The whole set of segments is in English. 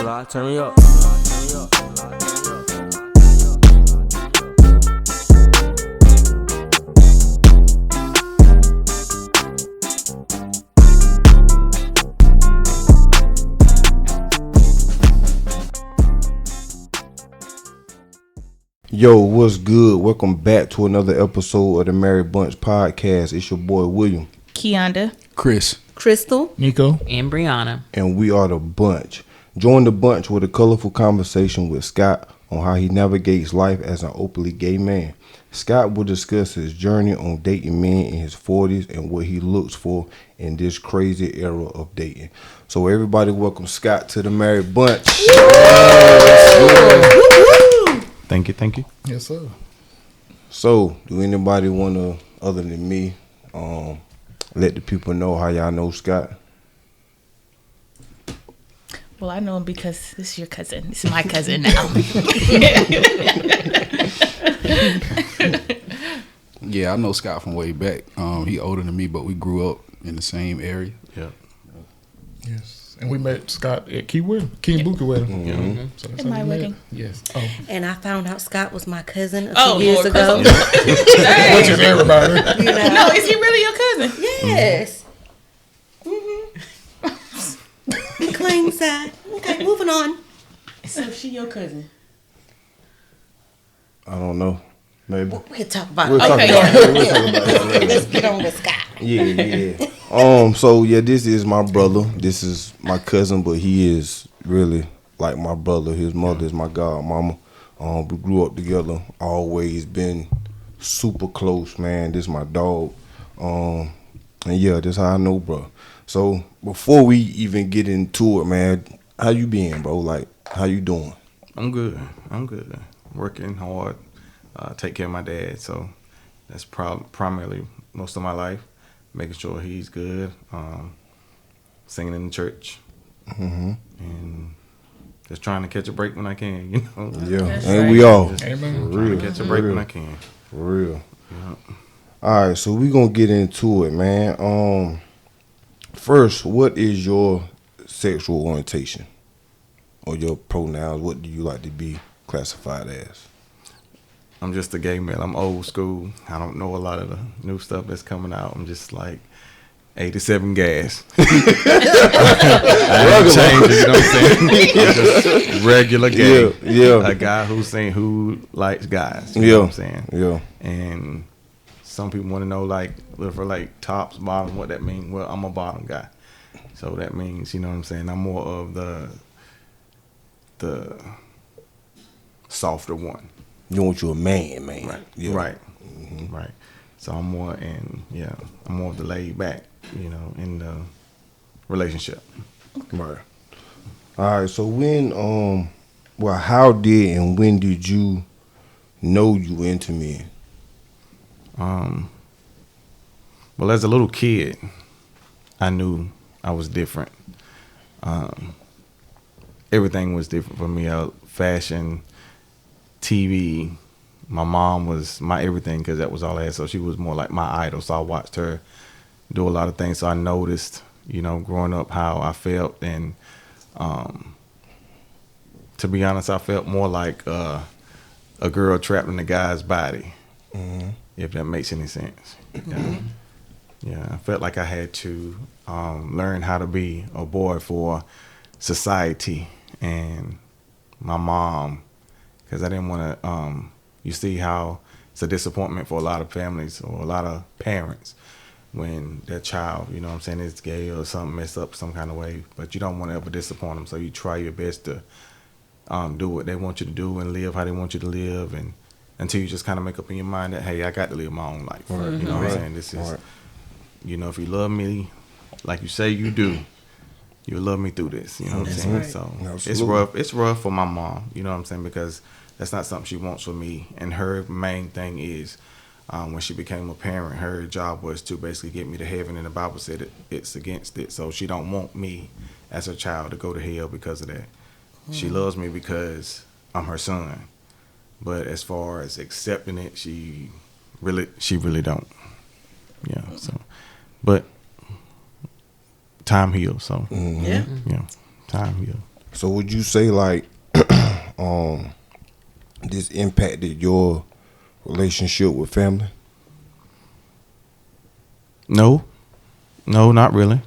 July, turn me up. Yo, what's good? Welcome back to another episode of the Merry Bunch Podcast. It's your boy William, Keonda, Chris, Crystal, Nico, and Brianna. and we are the Bunch. Join the Bunch with a colorful conversation with Scott on how he navigates life as an openly gay man. Scott will discuss his journey on dating men in his 40s and what he looks for in this crazy era of dating. So everybody welcome Scott to the Merry Bunch. Thank you. Yes, sir. So, do anybody want to, other than me, let the people know how y'all know Scott? well, I know him because this is your cousin. This is my cousin now. Yeah, I know Scott from way back. He older than me, but we grew up in the same area. Yeah. Yes. And we met Scott at King Booker wedding. Mm-hmm. So that's At how my we met. wedding. Yes. Oh. and I found out Scott was my cousin a few Oh, years Lord, ago. Which is everybody. You know? No, is he really your cousin? Yes. He claims that. Okay, moving on. So she your cousin? I don't know. Maybe. We'll talk about We'll it. talk Okay. about it. We'll talk about it later. Let's get on with Scott. Yeah. So yeah, this is my brother. This is my cousin, but he is really like my brother. His mother is my godmama. We grew up together. Always been super close, man. This is my dog. And yeah, that's how I know, bro. So before we even get into it, man, how you been, bro? Like, how you doing? I'm good. Working hard. Take care of my dad. So that's primarily most of my life. Making sure he's good. Singing in the church. Mm-hmm. And just trying to catch a break when I can, you know. Yeah, That's and right. we all. Just Amen. trying to catch a break when I can. For real. Yeah. All right, so we gonna get into it, man. First, what is your sexual orientation or your pronouns? What do you like to be classified as? I'm just a gay man. I'm old school. I don't know a lot of the new stuff that's coming out. I'm just like 87 gas. I ain't changing, you know what I'm saying? I'm just regular gay. Yeah. A guy who likes guys. You know what I'm saying? Yeah. And some people want to know for tops, bottom, what that means. Well, I'm a bottom guy. So that means, you know what I'm saying, I'm more of the softer one. You want you a man. Right. Yeah. Right. Mm-hmm. Right. So I'm more of the laid back, you know, in the relationship. Right. All right. So how did and when did you know you into men? Well, as a little kid, I knew I was different. Everything was different for me. Fashion, TV. My mom was my everything because that was all I had. So she was more like my idol. So I watched her do a lot of things. So I noticed, you know, growing up how I felt. And to be honest, I felt more like a girl trapped in a guy's body, if that makes any sense. Yeah, I felt like I had to learn how to be a boy for society and my mom, because I didn't want to, you see how it's a disappointment for a lot of families or a lot of parents when their child, you know what I'm saying, is gay or something messed up some kind of way, but you don't want to ever disappoint them, so you try your best to do what they want you to do and live how they want you to live, and until you just kind of make up in your mind that, hey, I got to live my own life. Right. You know what I'm saying? This is, you know, if you love me like you say you do, you'll love me through this. You know what I'm saying? right. So Absolutely. it's rough. It's rough for my mom. You know what I'm saying? Because that's not something she wants for me. And her main thing is, when she became a parent, her job was to basically get me to heaven. And the Bible said it's against it. So she don't want me as her child to go to hell because of that. She loves me because I'm her son. But as far as accepting it, she really don't. Yeah. So, but time heals. So Yeah. yeah, time heals. So would you say like this impacted your relationship with family? No, not really,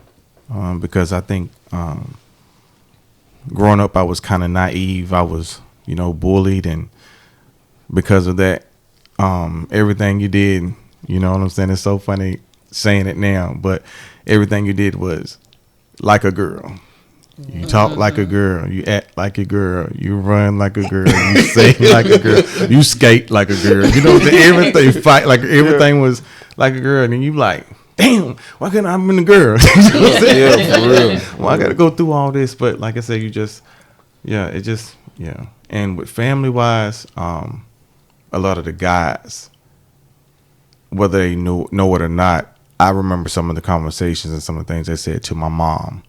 because I think growing up I was kind of naive. I was, bullied, and because of that, everything you did, you know what I'm saying? It's so funny saying it now, but everything you did was like a girl. You talk like a girl. You act like a girl. You run like a girl. You sing like a girl. You skate like a girl. You know what I'm saying? Everything fight like everything was like a girl. And then you like, damn, why couldn't I have been a girl? You know what I'm saying? Yeah, for real. Well, I got to go through all this, but like I said, And with family wise, a lot of the guys, whether they know it or not, I remember some of the conversations and some of the things they said to my mom.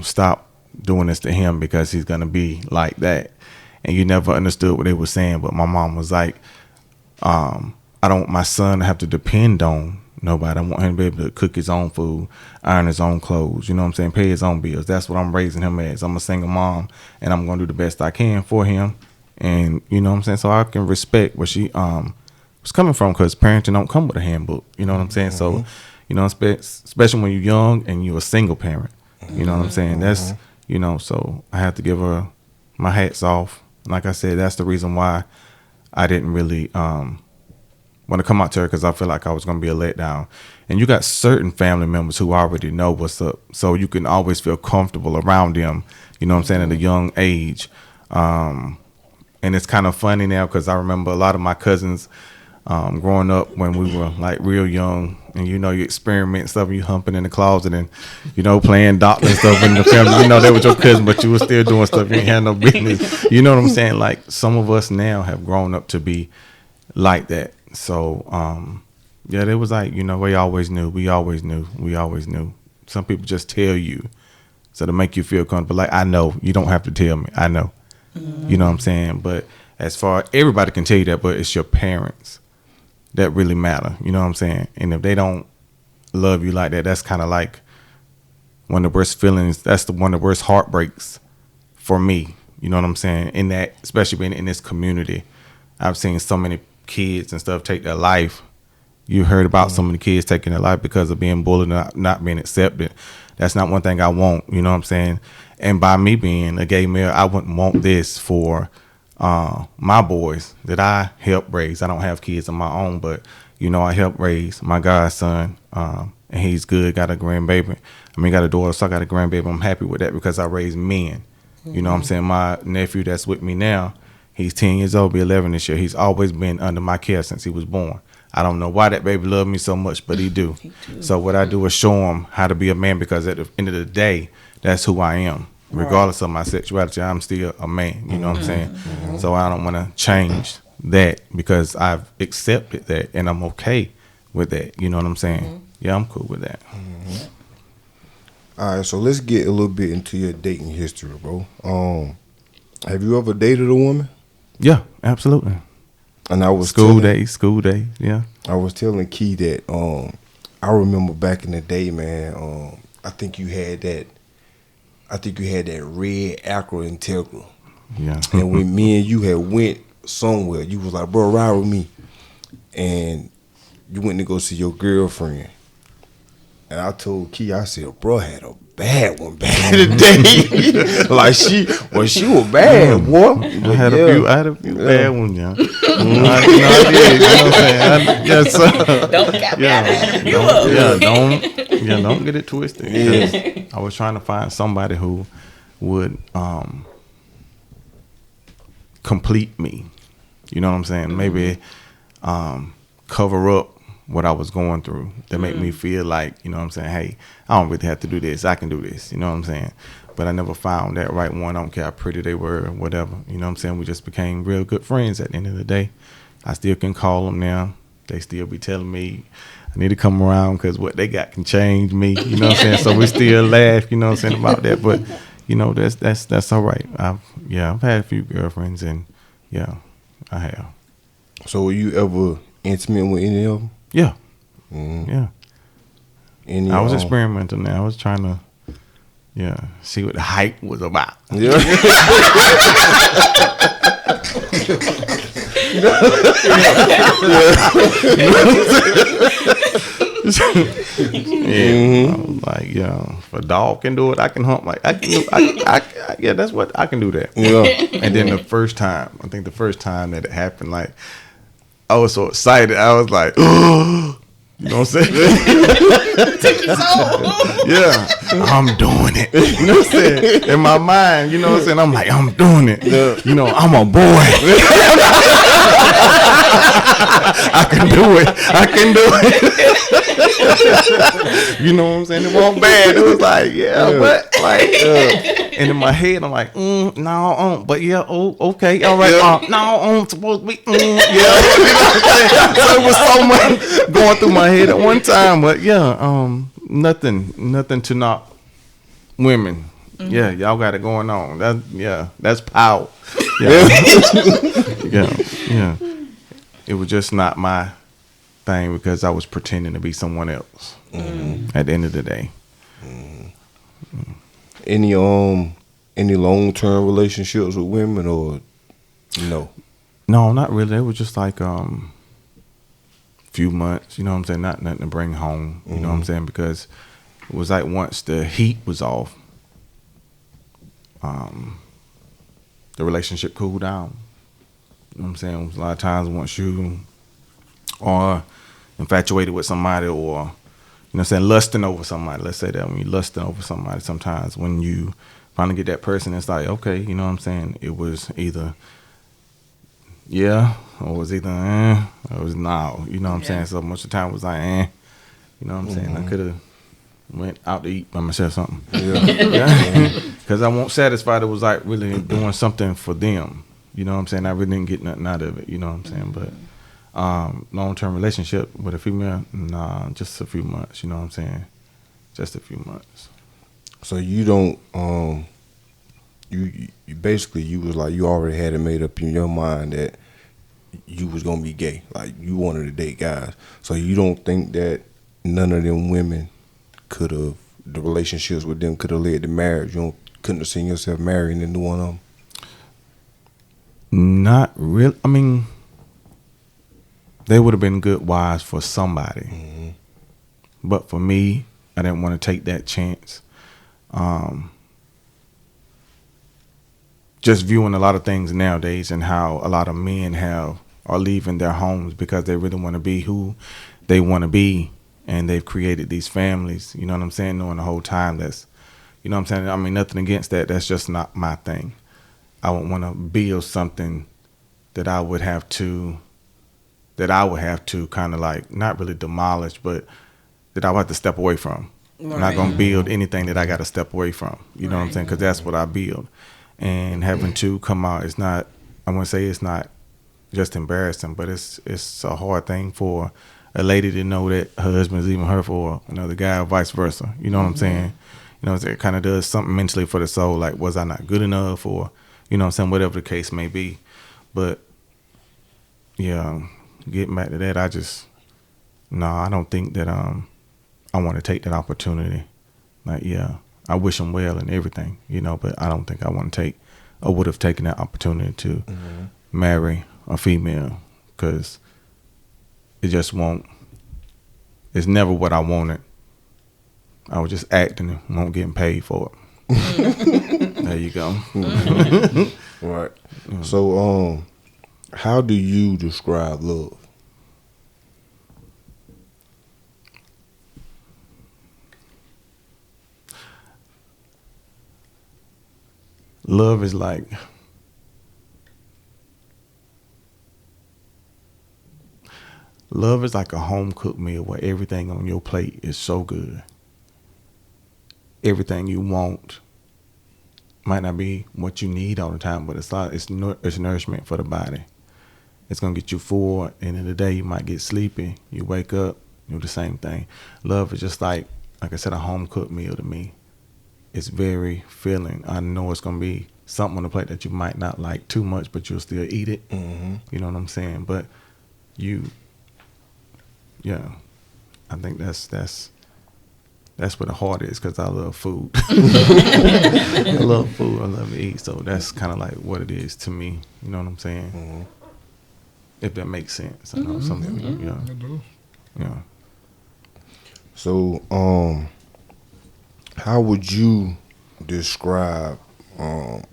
Stop doing this to him because he's going to be like that. And you never understood what they were saying. But my mom was like, I don't want my son to have to depend on nobody. I want him to be able to cook his own food, iron his own clothes, you know what I'm saying, pay his own bills. That's what I'm raising him as. I'm a single mom, and I'm going to do the best I can for him. And, you know what I'm saying, so I can respect where she was coming from, because parenting don't come with a handbook, you know what I'm saying? So, especially when you're young and you're a single parent, you know what I'm saying? That's, so I have to give her my hats off. Like I said, that's the reason why I didn't really want to come out to her, because I feel like I was going to be a letdown. And you got certain family members who already know what's up, so you can always feel comfortable around them, you know what I'm saying, at a young age. And it's kind of funny now, because I remember a lot of my cousins growing up when we were like real young, and you experiment and stuff, you humping in the closet and playing doctor and stuff in the family. They were your cousin, but you were still doing stuff you ain't had no business. You know what I'm saying? Like, some of us now have grown up to be like that. So they was like, we always knew. Some people just tell you so to make you feel comfortable. Like, I know, you don't have to tell me, I know. You know what I'm saying? But as far, everybody can tell you that, but it's your parents that really matter, you know what I'm saying? And if they don't love you like that, that's kind of like one of the worst feelings. That's one of the worst heartbreaks for me, you know what I'm saying? In that, especially being in this community, I've seen so many kids and stuff take their life. You heard about so many kids taking their life because of being bullied and not being accepted. That's not one thing I want, you know what I'm saying? And by me being a gay male, I wouldn't want this for my boys that I help raise. I don't have kids of my own, but I help raise my godson, and he's good. Got a grandbaby. Got a daughter, so I got a grandbaby. I'm happy with that because I raised men. You know what I'm saying? My nephew that's with me now, he's 10 years old, be 11 this year. He's always been under my care since he was born. I don't know why that baby loved me so much, but he do. So what I do is show him how to be a man, because at the end of the day, that's who I am. Regardless of my sexuality, I'm still a man, you know what I'm saying? So I don't want to change that, because I've accepted that and I'm okay with that, you know what I'm saying? Yeah, I'm cool with that. All right, so let's get a little bit into your dating history, bro. Have you ever dated a woman? Yeah, absolutely. And I was school days, yeah. I was telling Key that I remember back in the day, man. I think you had that red Acura Integra. Yeah. And when me and you had went somewhere, you was like, bro, ride with me. And you went to go see your girlfriend. And I told Key, I said, bro, had a bad one back in the day. Like, she was bad, boy. I had a few bad ones, yeah. I did, you know what I'm saying? Yes, sir. Don't get me don't get it twisted. Yeah. I was trying to find somebody who would complete me. You know what I'm saying? Maybe cover up what I was going through to make me feel like, you know what I'm saying, hey, I don't really have to do this. I can do this. You know what I'm saying? But I never found that right one. I don't care how pretty they were or whatever. You know what I'm saying? We just became real good friends at the end of the day. I still can call them now. They still be telling me I need to come around because what they got can change me. You know what I'm saying? So we still laugh, you know what I'm saying, about that. But, that's all right. I've had a few girlfriends, and, yeah, I have. So were you ever intimate with any of them? Yeah. Mm-hmm. Yeah. I was experimental now. I was trying to, Yeah, see what the hype was about. Yeah. Yeah, I was like, if a dog can do it, I can hunt. Like I can do. Yeah, that's what I can do that. Yeah. And then the first time that it happened, like I was so excited. I was like, you know what I'm saying? Yeah, I'm doing it. You know what I'm saying? In my mind, you know what I'm saying? I'm like, I'm doing it. You know, I'm a boy. I can do it. I can do it. You know what I'm saying? It wasn't bad. It was like, but like, and in my head, I'm like, no, but yeah, okay, all right, no, I'm supposed to be, yeah. You know what I'm saying? So it was so much going through my head at one time, but nothing to knock women. Mm-hmm. Yeah, y'all got it going on. That's power. Yeah. Yeah. It was just not my thing because I was pretending to be someone else. Mm-hmm. At the end of the day. Mm-hmm. Any long-term relationships with women or no? No, not really. It was just like few months, you know what I'm saying? Nothing to bring home, you know what I'm saying? Because it was like once the heat was off, the relationship cooled down. You know what I'm saying? It was a lot of times once you are infatuated with somebody or, you know what I'm saying, lusting over somebody. Let's say that when you're lusting over somebody, sometimes when you finally get that person, it's like, okay, you know what I'm saying? It was either yeah, or it was either or it was no. You know what I'm saying? So much of the time it was like you know what I'm saying? I could have went out to eat by myself or something. Yeah. Because I wasn't satisfied. It was like really doing something for them. You know what I'm saying? I really didn't get nothing out of it. You know what I'm saying? But long-term relationship with a female, nah, just a few months. You know what I'm saying? Just a few months. So you don't you basically you was like you already had it made up in your mind that you was gonna be gay, like you wanted to date guys. So you don't think that none of them women could have the relationships with them could have led to marriage? You couldn't have seen yourself marrying into one of them? Not really. I mean, they would have been good wives for somebody, mm-hmm. But for me, I didn't want to take that chance. Just viewing a lot of things nowadays and how a lot of men are leaving their homes because they really want to be who they want to be, and they've created these families. You know what I'm saying? Knowing the whole time that's, you know what I'm saying? I mean, nothing against that. That's just not my thing. I would want to build something that I would have to kind of like not really demolish, but that I would have to step away from. Right. I'm not going to build anything that I got to step away from. You know what I'm saying? Because that's what I build. And having to come out, it's not, I wouldn't say it's not just embarrassing, but it's a hard thing for a lady to know that her husband is leaving her for another guy or vice versa. You know what I'm saying? You know, it kind of does something mentally for the soul, like was I not good enough or, you know what I'm saying, whatever the case may be. But, yeah, getting back to that, I don't think that I want to take that opportunity. Like, yeah, I wish him well and everything, you know, but I don't think I want to take or would have taken that opportunity to marry a female because it just it's never what I wanted. I was just acting and won't getting paid for it. There you go. Right. So, how do you describe love? Love is like a home cooked meal where everything on your plate is so good. Everything you want might not be what you need all the time, but it's nourishment for the body. It's gonna get you full. At the end of the day, you might get sleepy. You wake up, you do the same thing. Love is just like I said, a home cooked meal to me. It's very filling. I know it's gonna be something on the plate that you might not like too much, but you'll still eat it. Mm-hmm. You know what I'm saying? But I think that's that's where the heart is, because I love food. I love food. I love to eat. So that's kind of like what it is to me. You know what I'm saying? Mm-hmm. If that makes sense. I know some people, yeah. So, how would you describe an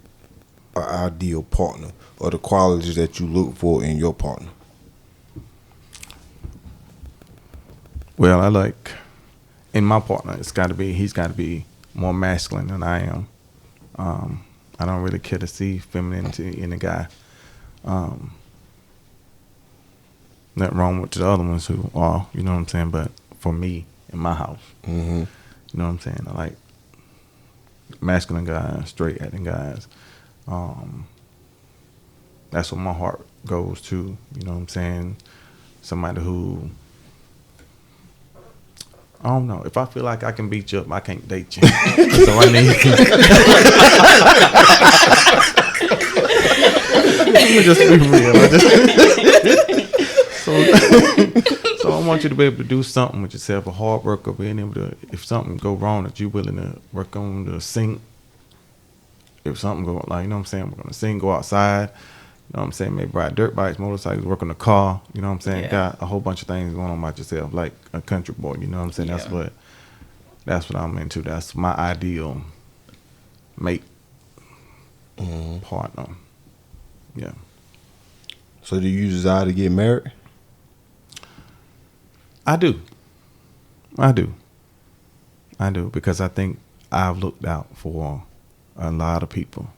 ideal partner, or the qualities that you look for in your partner? Well, I like, in my partner, he's got to be more masculine than I am. I don't really care to see femininity in a guy. Nothing wrong with the other ones who are, you know what I'm saying? But for me, in my house, Mm-hmm. you know what I'm saying? I like masculine guys, straight acting guys. That's what my heart goes to, you know what I'm saying? Somebody who, I don't know. If I feel like I can beat you up, I can't date you. So I need. Let me just be real. So I want you to be able to do something with yourself, a hard worker, being able to, if something go wrong, that you're willing to work on the sink. If something go, like, you know what I'm saying, we're gonna sing, go outside. You know what I'm saying? Maybe ride dirt bikes, motorcycles, work on the car. You know what I'm saying? Yeah. Got a whole bunch of things going on about yourself, like a country boy. You know what I'm saying? Yeah. That's what I'm into. That's my ideal mate, partner. Yeah. So, do you desire to get married? I do, because I think I've looked out for a lot of people.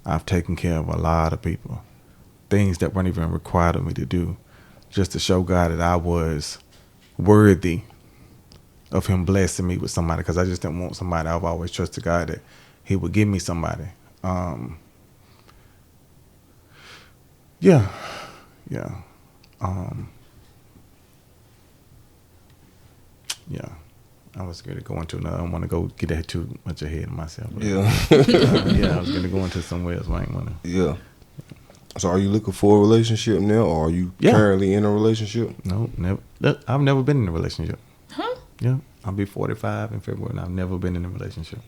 I've taken care of a lot of people. Things that weren't even required of me to do, just to show God that I was worthy of Him blessing me with somebody, because I just didn't want somebody. I've always trusted God that He would give me somebody. Yeah. Yeah. I was going to go into another. I don't want to go get that too much ahead of myself. But, Yeah. yeah, I was going to go into somewhere else. I ain't want to. Yeah. So, are you looking for a relationship now, or are you currently in a relationship? No, never. Look, I've never been in a relationship. Huh? Yeah, I'll be 45 in February, and I've never been in a relationship.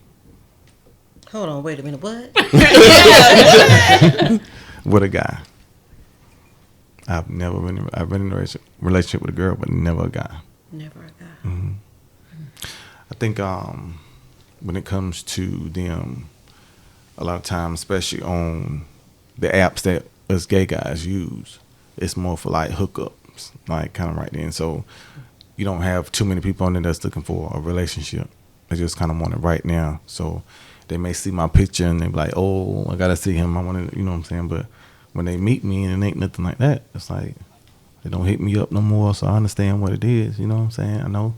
Hold on, wait a minute. What? With a guy. I've been in a relationship with a girl, but never a guy. Never a guy. Mm-hmm. I think when it comes to them, a lot of times, especially on the apps that us gay guys use, it's more for like hookups, like kind of right then. So you don't have too many people on there that's looking for a relationship. They just kind of want it right now. So they may see my picture and they be like, "Oh, I gotta see him. I want to," you know what I'm saying? But when they meet me and it ain't nothing like that, it's like they don't hit me up no more. So I understand what it is. You know what I'm saying? I know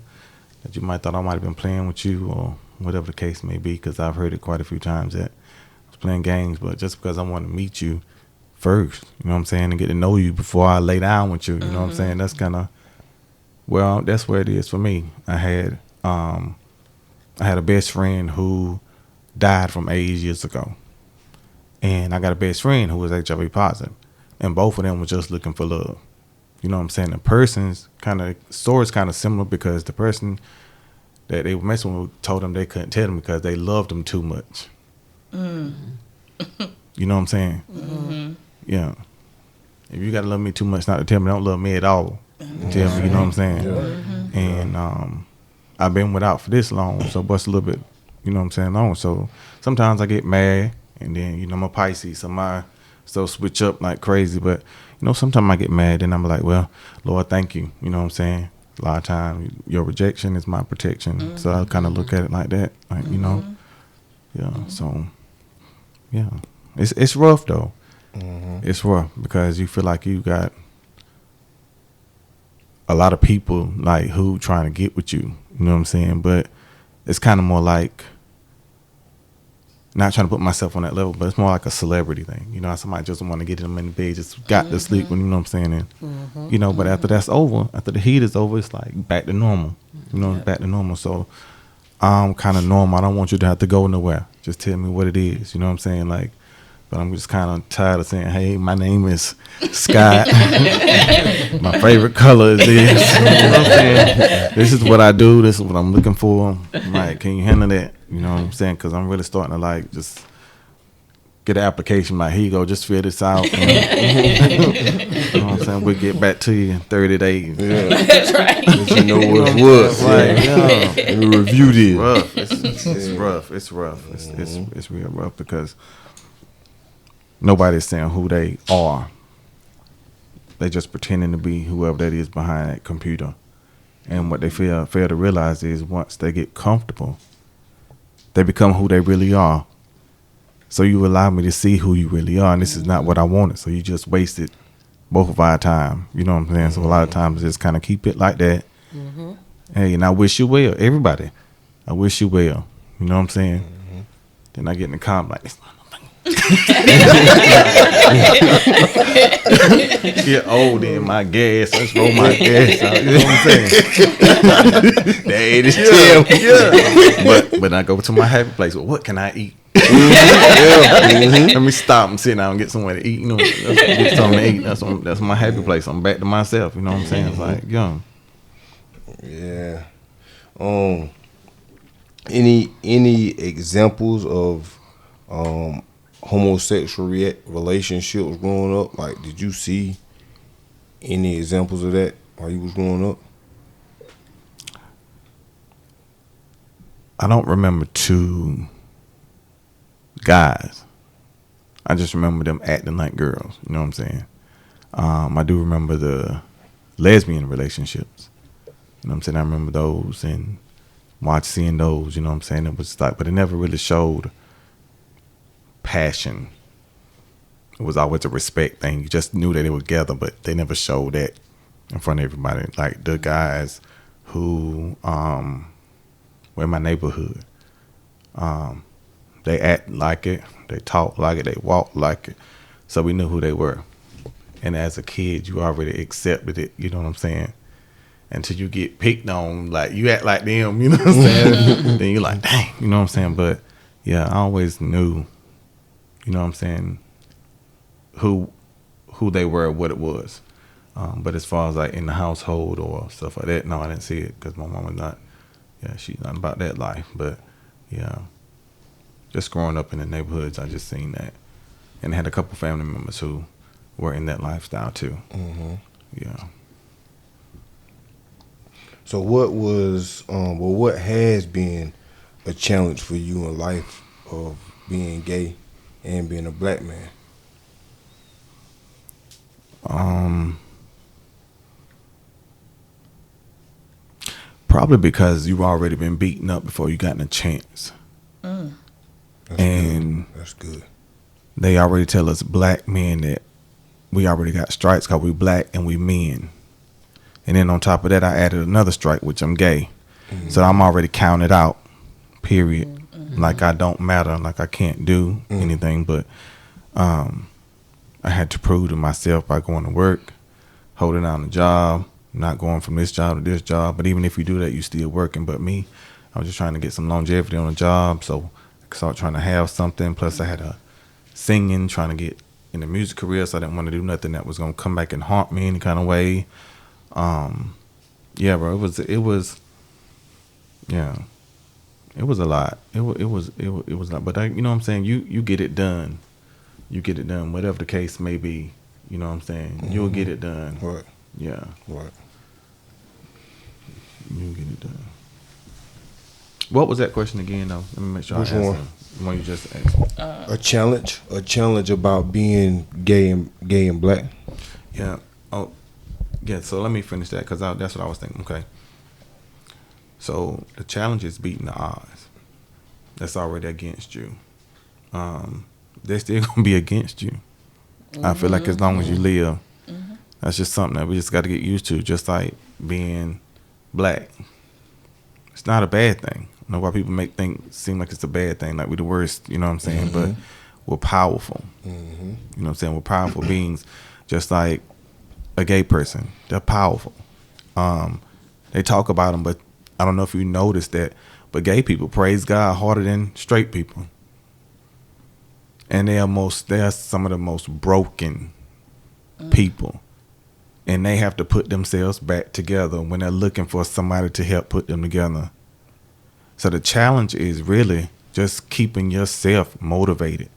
that you might thought I might have been playing with you or whatever the case may be, because I've heard it quite a few times that I was playing games. But just because I want to meet you first, you know what I'm saying, and get to know you before I lay down with you, you know what I'm saying? That's kind of, well, that's where it is for me. I had a best friend who died from AIDS years ago. And I got a best friend who was HIV positive. And both of them were just looking for love. You know what I'm saying? The person's story's kind of similar, because the person that they were messing with told them they couldn't tell them because they loved them too much. You know what I'm saying? Mm-hmm. Yeah. If you got to love me too much not to tell me, don't love me at all. Tell me, you know what I'm saying? Mm-hmm. And I've been without for this long, so bust a little bit, you know what I'm saying, long. So sometimes I get mad, and then, you know, I'm a Pisces, so my stuff switch up like crazy. But, you know, sometimes I get mad, and I'm like, well, Lord, thank you. You know what I'm saying? A lot of times, your rejection is my protection. Mm-hmm. So I kind of look at it like that, like, you know. Yeah, so, yeah. It's rough, though. Mm-hmm. It's rough because you feel like you got a lot of people, like, who trying to get with you. You know what I'm saying? But it's kind of more like, not trying to put myself on that level, but it's more like a celebrity thing. You know, somebody just want to get them in the bed, just got to sleep when, you know what I'm saying? And, you know, but after that's over, after the heat is over, it's like back to normal. You know, back to normal. So I'm kind of normal. I don't want you to have to go nowhere. Just tell me what it is. You know what I'm saying? Like, But I'm just kind of tired of saying, hey, my name is Scott. My favorite color is this. You know what I'm saying? This is what I do. This is what I'm looking for. Like, can you handle that? You know what I'm saying? Because I'm really starting to, like, just get an application. Like, here you go. Just fill this out. You know what I'm saying? We'll get back to you in 30 days. Yeah. That's right. Let you know what's what. Like, yeah. Let me review this. Rough. It's rough. It's rough. It's real rough because nobody's saying who they are. They just pretending to be whoever that is behind that computer. And what they fail to realize is once they get comfortable, they become who they really are. So you allow me to see who you really are, and this is not what I wanted. So you just wasted both of our time. You know what I'm saying? So a lot of times just kind of keep it like that. Mm-hmm. Hey, and I wish you well. Everybody, I wish you well. You know what I'm saying? Mm-hmm. Then I get in the car, I'm like, this get old in my gas. Let's roll my gas out. You know what I'm saying? But I go to my happy place. Well, what can I eat? Let me stop and sit down and get somewhere to eat. You know, get something to eat. That's my happy place. I'm back to myself. You know what I'm saying? It's like, yeah. Any examples of homosexual relationships growing up? Like, did you see any examples of that while you was growing up? I don't remember two guys. I just remember them acting like girls. You know what I'm saying? I do remember the lesbian relationships. You know what I'm saying? I remember those and seeing those. You know what I'm saying? It was like, but it never really showed passion. It was always a respect thing. You just knew that they were together, but they never showed that in front of everybody. Like the guys who were in my neighborhood, they act like it, they talk like it, they walk like it. So we knew who they were. And as a kid, you already accepted it, you know what I'm saying? Until you get picked on, like you act like them, you know what I'm saying? Then you're like, dang, you know what I'm saying? But yeah, I always knew, you know what I'm saying, who they were, what it was. But as far as like in the household or stuff like that, no, I didn't see it because my mom was not, she's not about that life. But yeah, just growing up in the neighborhoods, I just seen that. And I had a couple family members who were in that lifestyle too. Mm-hmm. Yeah. So what what has been a challenge for you in life of being gay and being a black man? Probably because you've already been beaten up before you gotten a chance. That's good. They already tell us black men that we already got stripes because we black and we men. And then on top of that, I added another stripe, which I'm gay. Mm-hmm. So I'm already counted out, period. Mm-hmm. Like I don't matter, like I can't do anything. But I had to prove to myself by going to work, holding down the job, not going from this job to this job. But even if you do that, you still working. But me, I was just trying to get some longevity on the job. So I started trying to have something. Plus I had a singing, trying to get in the music career. So I didn't want to do nothing that was going to come back and haunt me any kind of way. Yeah, bro, it was, yeah, it was a lot. It was a lot, but you know what I'm saying? You get it done. You get it done, whatever the case may be, you know what I'm saying? Mm-hmm. You'll get it done. Right. Yeah. Right. You'll get it done. What was that question again, though? Let me make sure. Which I answer one? The one you just asked. A challenge about being gay and black. Yeah. Oh, yeah. So let me finish that because that's what I was thinking. Okay. So the challenge is beating the odds. That's already against you. They're still gonna be against you. Mm-hmm. I feel like as long as you live, that's just something that we just got to get used to. Just like being black, it's not a bad thing. I know why people seem like it's a bad thing, like we're the worst. You know what I'm saying? Mm-hmm. But we're powerful. Mm-hmm. You know what I'm saying? We're powerful beings, just like a gay person. They're powerful. They talk about them, but I don't know if you noticed that, but gay people praise God harder than straight people. and they are some of the most broken people, and they have to put themselves back together when they're looking for somebody to help put them together. So the challenge is really just keeping yourself motivated,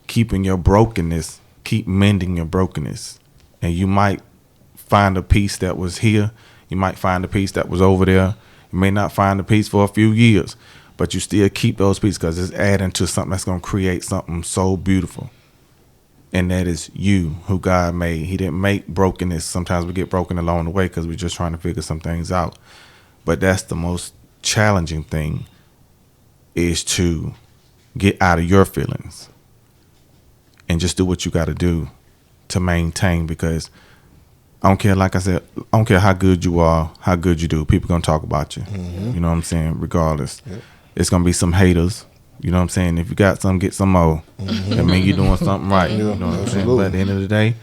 keeping your brokenness, keep mending your brokenness, and you might find a piece that was here, you might find a piece that was over there. You may not find a piece for a few years, but you still keep those pieces because it's adding to something that's going to create something so beautiful. And that is you, who God made. He didn't make brokenness. Sometimes we get broken along the way because we're just trying to figure some things out. But that's the most challenging thing, is to get out of your feelings and just do what you got to do to maintain. Because I don't care, like I said, I don't care how good you are, how good you do. People going to talk about you. You know what I'm saying? Regardless. Yep. It's going to be some haters. You know what I'm saying? If you got some, get some more. That mean you're doing something right. You know what I'm saying? But at the end of the day,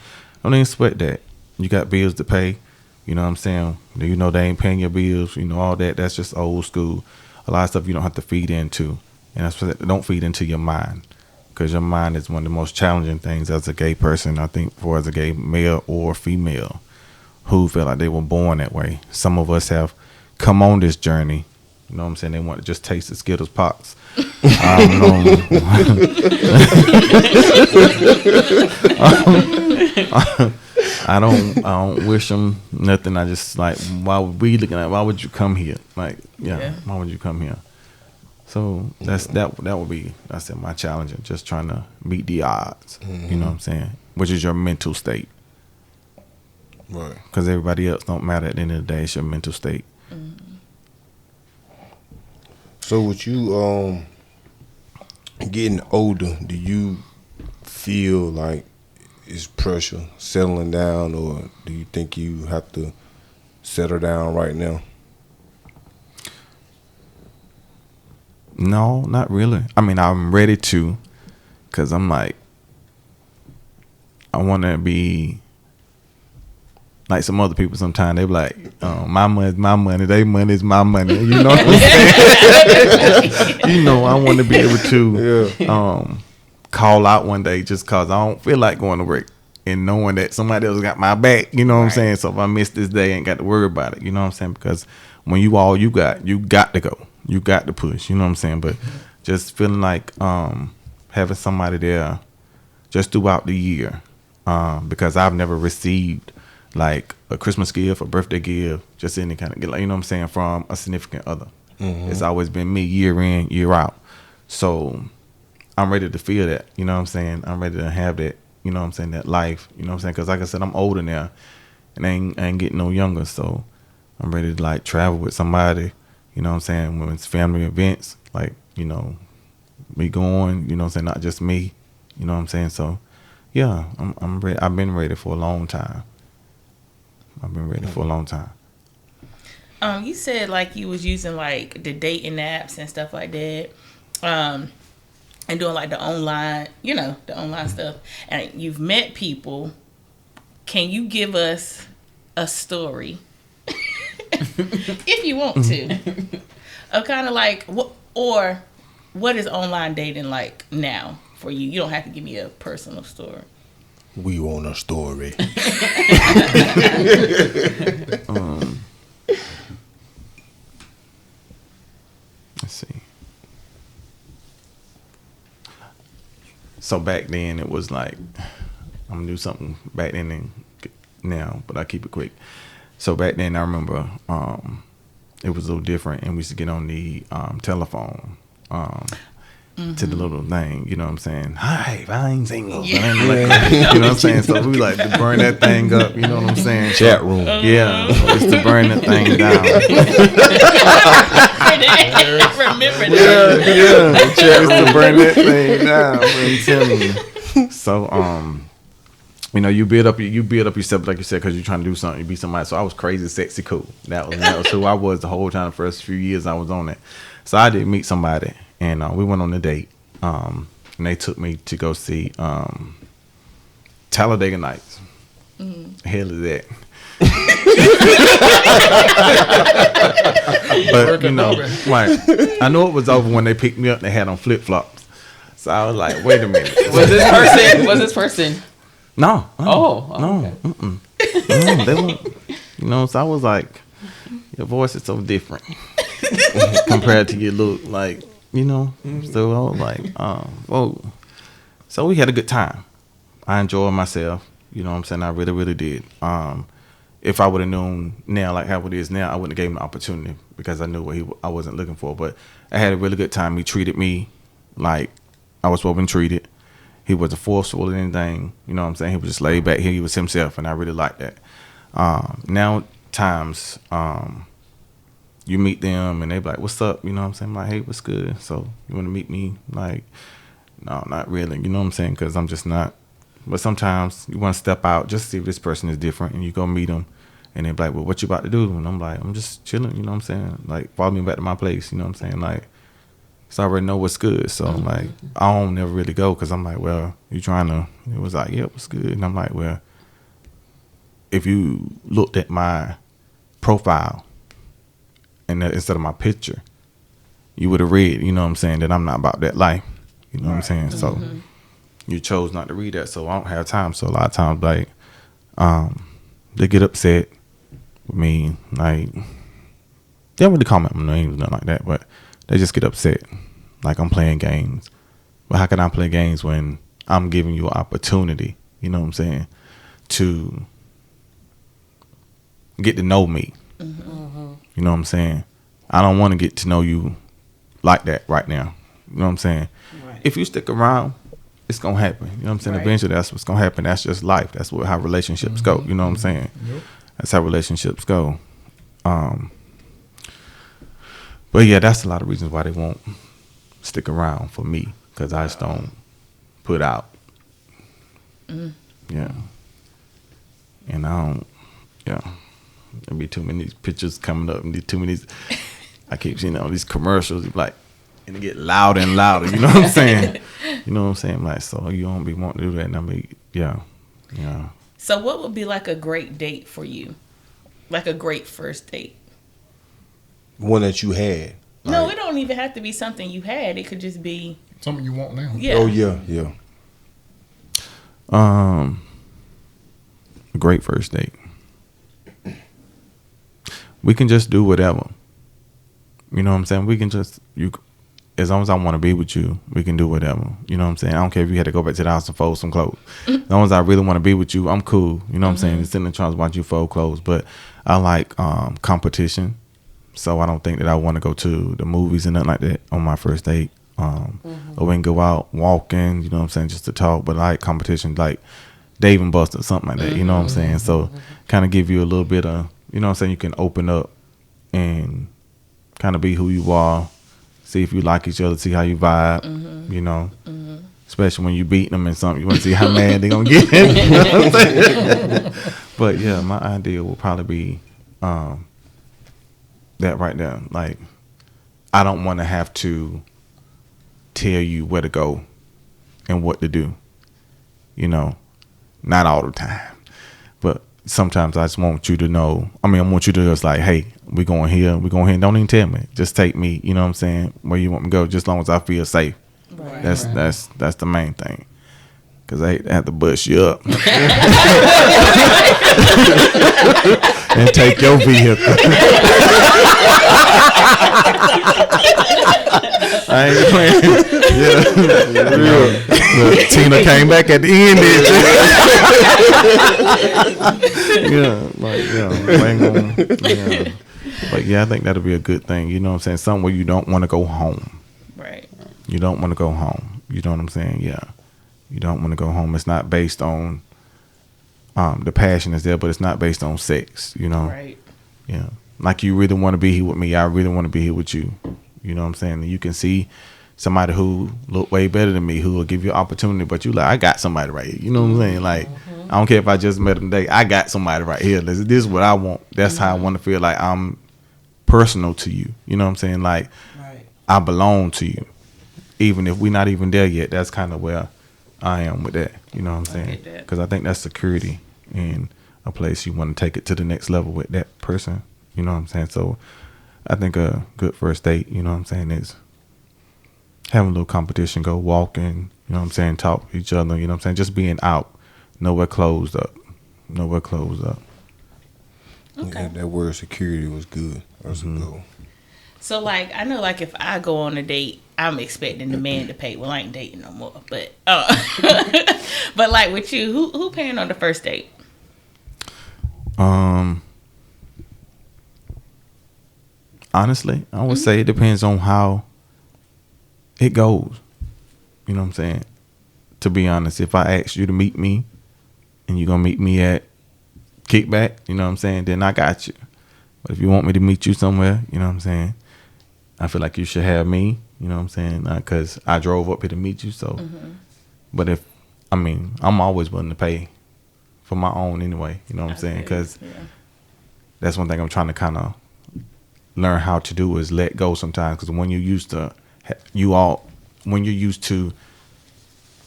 don't even sweat that. You got bills to pay. You know what I'm saying? You know they ain't paying your bills. You know, all that. That's just old school. A lot of stuff you don't have to feed into. And that's what, don't feed into your mind. Because your mind is one of the most challenging things as a gay person, I think, for as a gay male or female who feel like they were born that way. Some of us have come on this journey. You know what I'm saying? They want to just taste the Skittles pops. I don't wish them nothing. I just like, why would you come here? Like, why would you come here? So that would be, I said, my challenge, just trying to meet the odds. You know what I'm saying? Which is your mental state. Right. Because everybody else don't matter at the end of the day. It's your mental state. So with you getting older, do you feel like it's pressure settling down, or do you think you have to settle down right now? No, not really. I mean, I'm ready to, because I'm like, I want to be like some other people. Sometimes they be like, my money is my money, their money is my money. You know what I'm saying? You know, I want to be able to call out one day just because I don't feel like going to work, and knowing that somebody else got my back. You know what I'm saying? So if I miss this day, I ain't got to worry about it. You know what I'm saying? Because when you all you got to go. You got to push. You know what I'm saying? But just feeling like having somebody there just throughout the year, because I've never received like a Christmas gift, a birthday gift, just any kind of gift, you know what I'm saying, from a significant other. It's always been me year in, year out. So I'm ready to feel that, you know what I'm saying? I'm ready to have that, you know what I'm saying, that life, you know what I'm saying? Because like I said, I'm older now, and I ain't getting no younger. So I'm ready to like travel with somebody, you know what I'm saying, when it's family events, like, you know, me going, you know what I'm saying, not just me, you know what I'm saying? So yeah, I'm ready. I've been ready for a long time. You said like you was using like the dating apps and stuff like that, and doing like the online, you know, the online stuff. And you've met people. Can you give us a story, if you want to, of kind of like what is online dating like now for you? You don't have to give me a personal story. We want a story. Let's see. So back then it was like, I'm gonna do something back then and now, but I keep it quick. So back then I remember it was a little different, and we used to get on the telephone. To the little thing, you know what I'm saying? Hi, I ain't single. Yeah. You know what I'm saying? So we like to burn that thing up, you know what I'm saying? Chat room. Yeah, just to burn that thing down. Remember that. Just to burn that thing down. I'm telling you. So, you know, you build up yourself, like you said, because you're trying to do something. You be somebody. So I was crazy, sexy, cool. That was who I was the whole time. The first few years I was on that. So I did meet somebody. And we went on a date, and they took me to go see Talladega Nights. Hell is that? But you know, like I know it was over when they picked me up. They had on flip flops, So I was like, wait a minute. Was this person? No. Oh, no. okay. No, they won't. You know, so I was like, your voice is so different compared to your look. Like, you know, so I was like, well, so we had a good time. I enjoyed myself. You know what I'm saying? I really, really did. If I would have known now, like how it is now, I wouldn't have gave him the opportunity because I knew what I wasn't looking for. But I had a really good time. He treated me like I was supposed to be treated. He wasn't forceful or anything. You know what I'm saying? He was just laid back. He was himself, and I really liked that. Now times you meet them and they be like, what's up? You know what I'm saying? I'm like, hey, what's good? So you want to meet me? Like, no, not really. You know what I'm saying? Because I'm just not. But sometimes you want to step out just to see if this person is different, and you go meet them, and they're like, well, what you about to do? And I'm like, I'm just chilling. You know what I'm saying? Like, follow me back to my place. You know what I'm saying? Like, so I already know what's good. So I'm like, I don't never really go because I'm like, well, you trying to. It was like, yep, what's good? And I'm like, well, if you looked at my profile and instead of my picture, you would have read, you know what I'm saying, that I'm not about that life. You know what I'm saying? So you chose not to read that, so I don't have time. So a lot of times, like, they get upset with me. Like, they don't really comment my names, nothing like that, but they just get upset. Like, I'm playing games. But how can I play games when I'm giving you an opportunity, you know what I'm saying, to get to know me? You know what I'm saying? I don't want to get to know you like that right now. You know what I'm saying? Right. If you stick around, it's gonna happen. You know what I'm saying? Right. Eventually, that's what's gonna happen. That's just life. That's how relationships go. You know what I'm saying? That's how relationships go. But yeah, that's a lot of reasons why they won't stick around for me, because I just don't put out. Yeah. And I don't. Yeah. There be too many pictures coming up, and too many. I keep seeing all these commercials, like, and it get louder and louder. You know what I'm saying? You know what I'm saying? Like, so you don't be wanting to do that, and I mean, yeah. So what would be like a great date for you? Like a great first date? One that you had. No, Like, it don't even have to be something you had. It could just be, Something you want now. yeah. oh yeah. A great first date. We can just do whatever. You know what I'm saying? We can just, as long as I want to be with you, we can do whatever. You know what I'm saying? I don't care if you had to go back to the house and fold some clothes. As long as I really want to be with you, I'm cool. You know what I'm saying? Just sitting in the trunks watch you fold clothes. But I like competition. So I don't think that I want to go to the movies and nothing like that on my first date. Or we can go out walking, you know what I'm saying, just to talk. But I like competition, like Dave and Buster, something like that. You know what I'm saying? So kind of give you a little bit of, you know what I'm saying, you can open up and kind of be who you are, see if you like each other, see how you vibe, you know. Especially when you beat them in something, you want to see how mad they're going to get. You know what I'm saying? But yeah, my idea will probably be that right there. Like, I don't want to have to tell you where to go and what to do. You know, not all the time, but sometimes I just want you to know. I mean, I want you to just like, hey, we're going here. Don't even tell me. Just take me. You know what I'm saying? Where you want me to go, just as long as I feel safe. Right. That's the main thing. Cause I have to bust you up and take your vehicle. I ain't playing. Yeah. Look, Tina came back at the end. Yeah. But yeah, I think that'll be a good thing. You know what I'm saying? Something where you don't want to go home. Right. You don't want to go home. You know what I'm saying? Yeah. You don't want to go home. It's not based on the passion is there, but it's not based on sex, you know? Right. Yeah. Like, you really want to be here with me. I really want to be here with you. You know what I'm saying? And you can see somebody who look way better than me who will give you an opportunity, but you like, I got somebody right here. You know what I'm saying? Like, I don't care if I just met them today. I got somebody right here. This is what I want. That's how I want to feel like I'm personal to you. You know what I'm saying? Like, I belong to you. Even if we're not even there yet, that's kind of where I am with that. You know what I'm saying? Because I think that's security in a place. You want to take it to the next level with that person. You know what I'm saying? So I think a good first date, you know what I'm saying, is having a little competition, go walking, you know what I'm saying, talk to each other, you know what I'm saying, just being out, nowhere closed up. Okay. Yeah, that word security was good. That's a good one. So like I know like if I go on a date, I'm expecting the man to pay. Well, I ain't dating no more, but but like with you, who paying on the first date? Honestly, I would say it depends on how it goes. You know what I'm saying? To be honest, if I ask you to meet me and you're going to meet me at Kickback, you know what I'm saying, then I got you. But if you want me to meet you somewhere, you know what I'm saying, I feel like you should have me, you know what I'm saying, because I drove up here to meet you. So, but I'm always willing to pay for my own anyway, you know what I'm saying, because that's one thing I'm trying to kind of learn how to do is let go sometimes, because when you're used to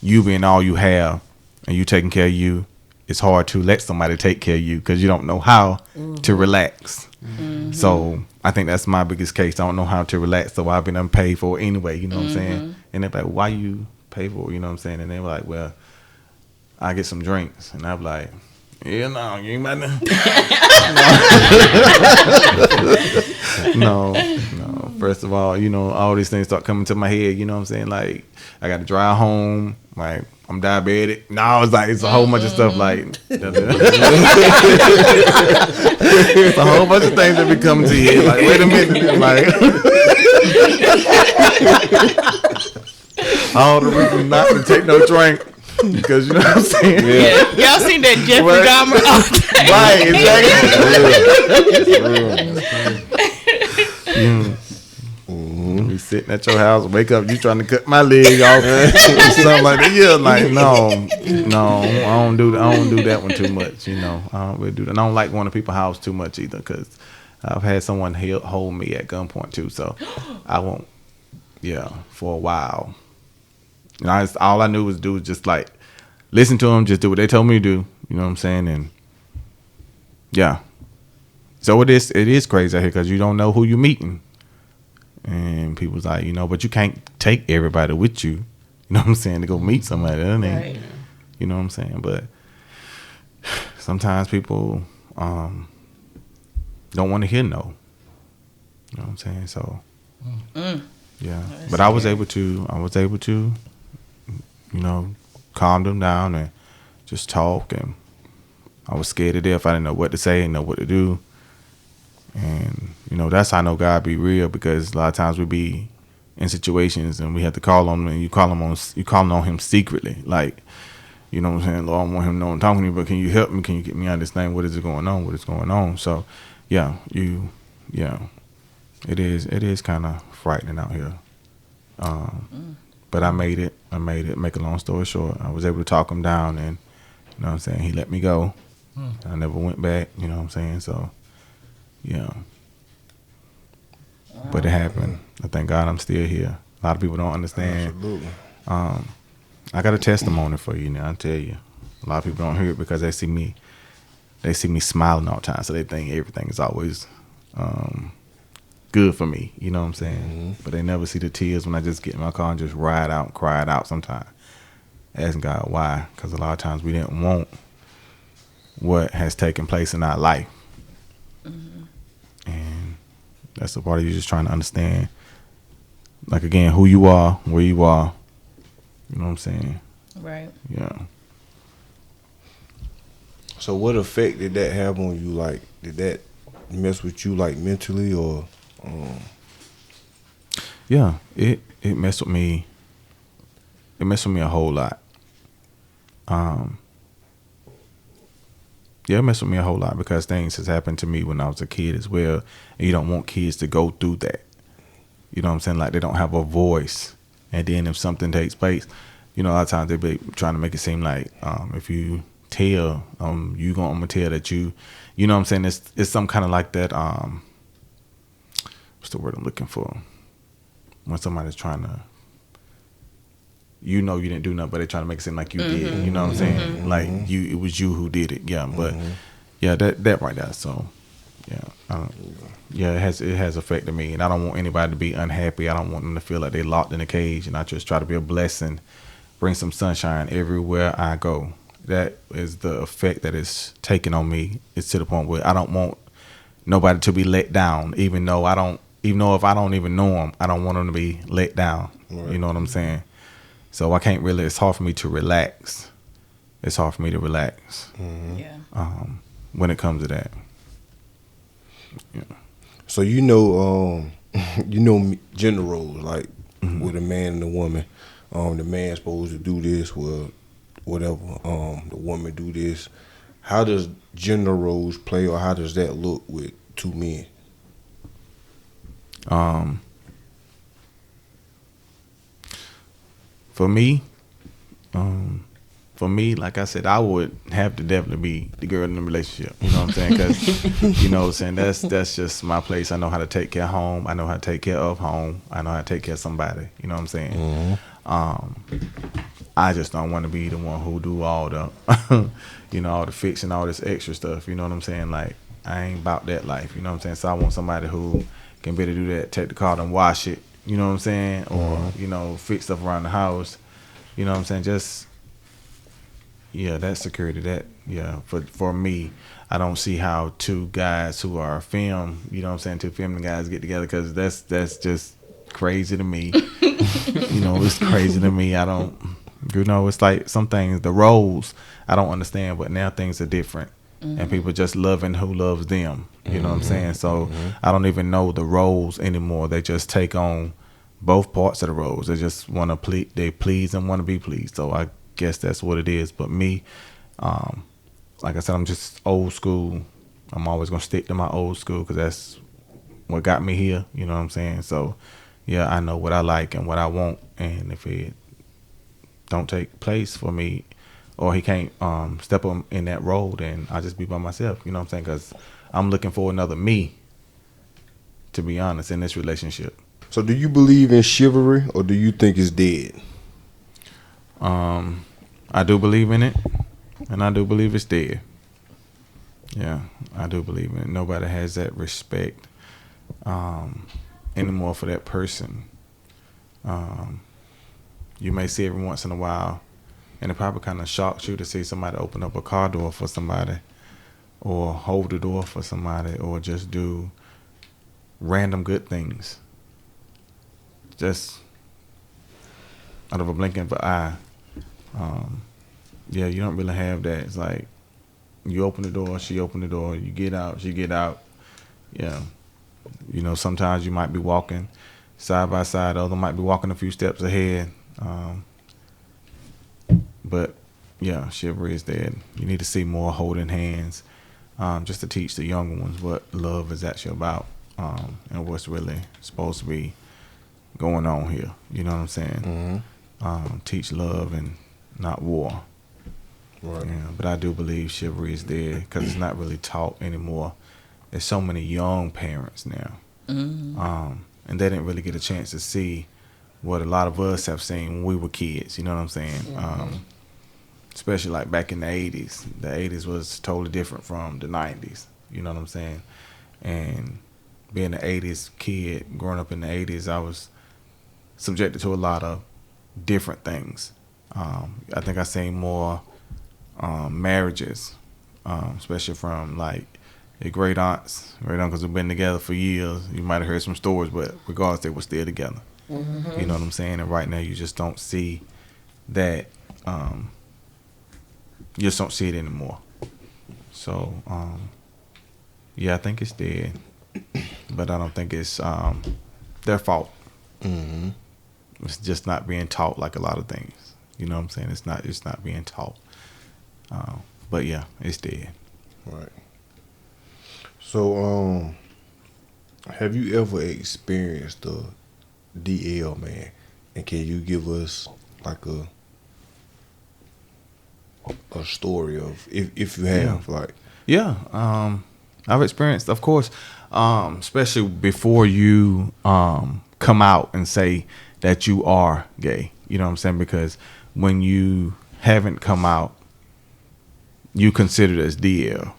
you being all you have and you taking care of you, it's hard to let somebody take care of you because you don't know how to relax. So I think that's my biggest case. I don't know how to relax, so I've been unpaid for it anyway, you know what I'm saying? And they're like, why you pay for it, you know what I'm saying? And they were like, well, I get some drinks. And I'm like, yeah, no, you ain't about to. No. First of all, you know, all these things start coming to my head, you know what I'm saying? Like, I got to drive home, like, I'm diabetic. No, it's like, it's a whole bunch of stuff like, it's a whole bunch of things that be coming to you. Like, wait a minute, like, all the reasons not to take no drink. Because you know what I'm saying? Yeah. Y'all seen that Jeffrey Dahmer? Right, exactly. Be sitting at your house, wake up, you trying to cut my leg off, something like that. Yeah, like no, I don't do that one too much. You know, I don't really do that. I don't like going to people's house too much either, because I've had someone hold me at gunpoint too. So I won't. Yeah, for a while. And all I knew was do was just like listen to them, just do what they told me to do. You know what I'm saying? And yeah, so it is crazy out here because you don't know who you're meeting. And people's like, you know, but you can't take everybody with you. You know what I'm saying? To go meet somebody, right. You know what I'm saying? But sometimes people don't want to hear no. You know what I'm saying? So yeah, but I was able to, you know, calm them down and just talk. And I was scared to death. I didn't know what to say and know what to do. And, you know, that's how I know God be real, because a lot of times we be in situations and we have to call on him, and you calling on him secretly. Like, you know what I'm saying? Lord, I want him to know I'm talking to you, but can you help me? Can you get me out of this thing? What is it going on? What is going on? So, yeah, it is kind of frightening out here. But I made it. Make a long story short, I was able to talk him down, and, you know what I'm saying, he let me go. I never went back, you know what I'm saying? So, yeah. But it happened. I thank God I'm still here. A lot of people don't understand. Absolutely. I got a testimony for you now, I tell you. A lot of people don't hear it because they see me smiling all the time, so they think everything is always good for me, you know what I'm saying? But they never see the tears when I just get in my car and just ride out and cry it out sometimes. Asking God why, because a lot of times we didn't want what has taken place in our life. And that's the part of you just trying to understand, like, again, who you are, where you are. You know what I'm saying? Right. Yeah. So what effect did that have on you? Like, did that mess with you, like, mentally, or? Yeah, it messed with me. It messed with me a whole lot. Yeah, it messed with me a whole lot because things has happened to me when I was a kid as well. And you don't want kids to go through that. You know what I'm saying? Like, they don't have a voice. And then if something takes place, you know, a lot of times they be trying to make it seem like if you tell, I'm going to tell that you know what I'm saying? It's some kind of like that, what's the word I'm looking for? When somebody's trying to, you know, you didn't do nothing, but they're trying to make it seem like you did. You know what I'm saying? Like, it was you who did it. Yeah, but yeah, that right there. So, Yeah, it has affected me, and I don't want anybody to be unhappy. I don't want them to feel like they're locked in a cage, and I just try to be a blessing, bring some sunshine everywhere I go. That is the effect that it's taken on me. It's to the point where I don't want nobody to be let down, even though if I don't even know them, I don't want them to be let down. Right. You know what I'm saying? So I can't really. It's hard for me to relax. It's hard for me to relax Yeah. when it comes to that. Yeah. So gender roles, like with a man and a woman. The man's supposed to do this, well, whatever. The woman do this. How does gender roles play, or how does that look with two men? For me, like I said, I would have to definitely be the girl in the relationship. You know what I'm saying? Because, you know what I'm saying, that's just my place. I know how to take care of home. I know how to take care of home. I know how to take care of somebody. You know what I'm saying? I just don't want to be the one who do all the, all the fixing, all this extra stuff. You know what I'm saying? Like, I ain't about that life. You know what I'm saying? So I want somebody who can better do that, take the car and wash it. You know what I'm saying? Or, fix stuff around the house. You know what I'm saying? Just... yeah, that security, for me, I don't see how two guys who are two feminine guys get together, because that's just crazy to me. It's crazy to me. I don't, it's like some things, the roles, I don't understand, but now things are different. And people just loving who loves them. You know what I'm saying? So I don't even know the roles anymore. They just take on both parts of the roles. They just want to they please and want to be pleased. So I guess that's what it is. But me, like I said, I'm just old school. I'm always gonna stick to my old school, because that's what got me here. You know what I'm saying? So yeah, I know what I like and what I want, and if it don't take place for me, or he can't step up in that role, then I'll just be by myself. You know what I'm saying? Because I'm looking for another me, to be honest, in this relationship. So do you believe in chivalry, or do you think it's dead? I do believe in it, and I do believe it's dead. Yeah, I do believe in it. Nobody has that respect anymore for that person. You may see every once in a while, and it probably kind of shocks you to see somebody open up a car door for somebody, or hold the door for somebody, or just do random good things, just out of a blink of an eye. You don't really have that. It's like you open the door, she open the door, you get out, she get out. Yeah. Sometimes you might be walking side by side, the other might be walking a few steps ahead. But yeah, chivalry is dead. You need to see more holding hands, just to teach the younger ones what love is actually about, and what's really supposed to be going on here. You know what I'm saying? Teach love and not war. Right. Yeah, but I do believe chivalry is dead, because it's not really taught anymore. There's so many young parents now, and they didn't really get a chance to see what a lot of us have seen when we were kids. You know what I'm saying? Especially like back in the 80s. The 80s was totally different from the 90s. You know what I'm saying? And being an 80s kid, growing up in the 80s, I was subjected to a lot of different things. I think I seen more marriages, especially from like your great aunts, great uncles who've been together for years. You might have heard some stories, but regardless, they were still together. You know what I'm saying? And right now, you just don't see that. You just don't see it anymore. So, I think it's dead, but I don't think it's their fault. It's just not being taught like a lot of things. You know what I'm saying? It's not being taught. But yeah, it's dead. Right. So, have you ever experienced a DL, man? And can you give us like a story of, if you have, like? Yeah, I've experienced, of course, especially before you come out and say that you are gay. You know what I'm saying? Because when you haven't come out, you considered as DL.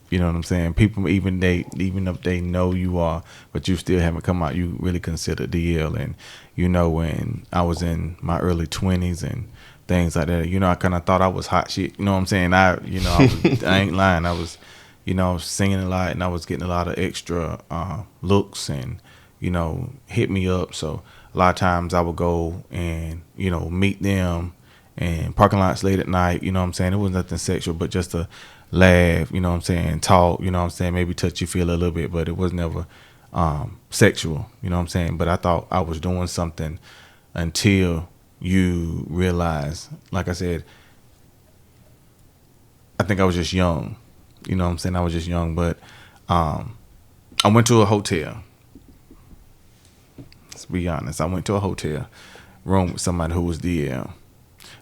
You know what I'm saying? People, even if they know you are, but you still haven't come out, you really consider DL. And when I was in my early 20s and things like that, I kind of thought I was hot shit. You know what I'm saying? I ain't lying. I was, singing a lot, and I was getting a lot of extra looks, and hit me up. So a lot of times I would go and meet them in parking lots late at night. You know what I'm saying? It was nothing sexual, but just to laugh, talk, maybe touch your feel a little bit, but it was never sexual, but I thought I was doing something until you realize, like I said, I think I was just young, I was just young, but I went to a hotel. Let's be honest, I went to a hotel room with somebody who was DL.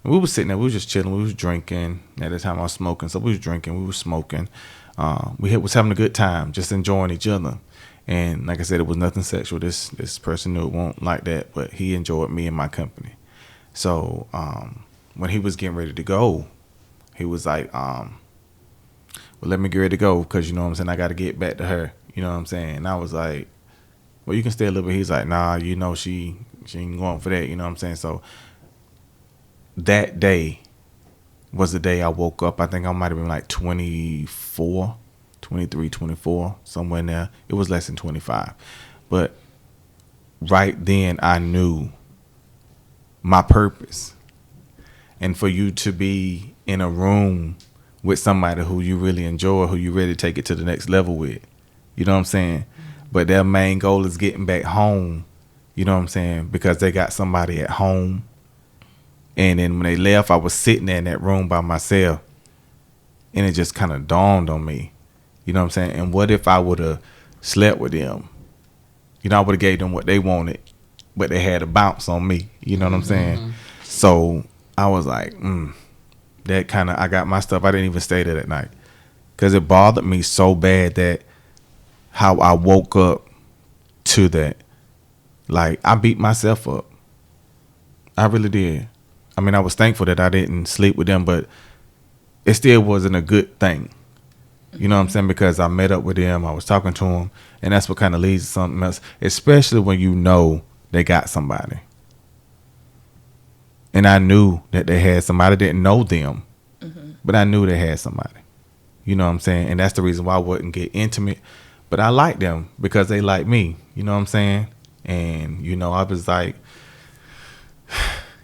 And we was sitting there, we was just chilling, we was drinking. At the time I was smoking, so we was drinking, we was smoking. We was having a good time, just enjoying each other. And like I said, it was nothing sexual. This person knew it won't like that, but he enjoyed me and my company. So when he was getting ready to go, he was like, well, let me get ready to go, because I got to get back to her. You know what I'm saying? And I was like, well, you can stay a little bit. He's like, nah, she ain't going for that. You know what I'm saying? So that day was the day I woke up. I think I might have been like 24, 23, 24, somewhere in there. It was less than 25. But right then I knew my purpose. And for you to be in a room with somebody who you really enjoy, who you ready to take it to the next level with, you know what I'm saying? But their main goal is getting back home, you know what I'm saying? Because they got somebody at home. And then when they left, I was sitting there in that room by myself, and it just kind of dawned on me, you know what I'm saying? And what if I would have slept with them? I would have gave them what they wanted, but they had a bounce on me, you know what I'm saying? So I was like, that kind of, I got my stuff. I didn't even stay there that night because it bothered me so bad that how I woke up to that. Like, I beat myself up. I really did. I mean, I was thankful that I didn't sleep with them, but it still wasn't a good thing. You know what I'm saying? Because I met up with them, I was talking to them, and that's what kind of leads to something else, especially when you know they got somebody. And I knew that they had somebody. I didn't know them, but I knew they had somebody. You know what I'm saying? And that's the reason why I wouldn't get intimate. But I liked them because they liked me. You know what I'm saying? And, I was like,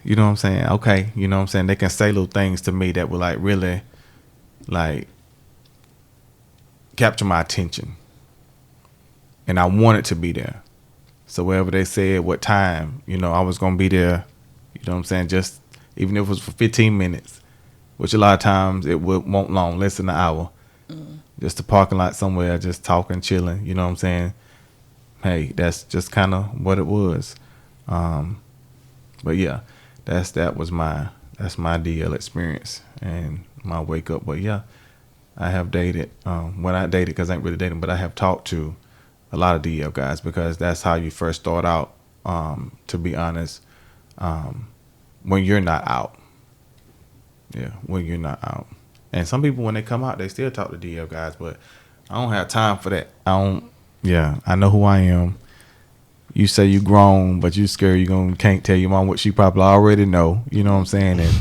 you know what I'm saying? Okay, you know what I'm saying? They can say little things to me that will like really like capture my attention. And I wanted to be there. So wherever they said what time, I was going to be there. You know what I'm saying? Just even if it was for 15 minutes, which a lot of times it won't long, less than an hour. Just a parking lot somewhere, just talking, chilling. You know what I'm saying? Hey, that's just kind of what it was. But yeah. That's my DL experience and my wake up. But yeah, I have dated. Well, not dated because I ain't really dating, but I have talked to a lot of DL guys because that's how you first start out. To be honest, when you're not out. Yeah, when you're not out. And some people, when they come out, they still talk to DL guys, but I don't have time for that. I know who I am. You say you grown, but you scared you can't tell your mom what she probably already know. You know what I'm saying? And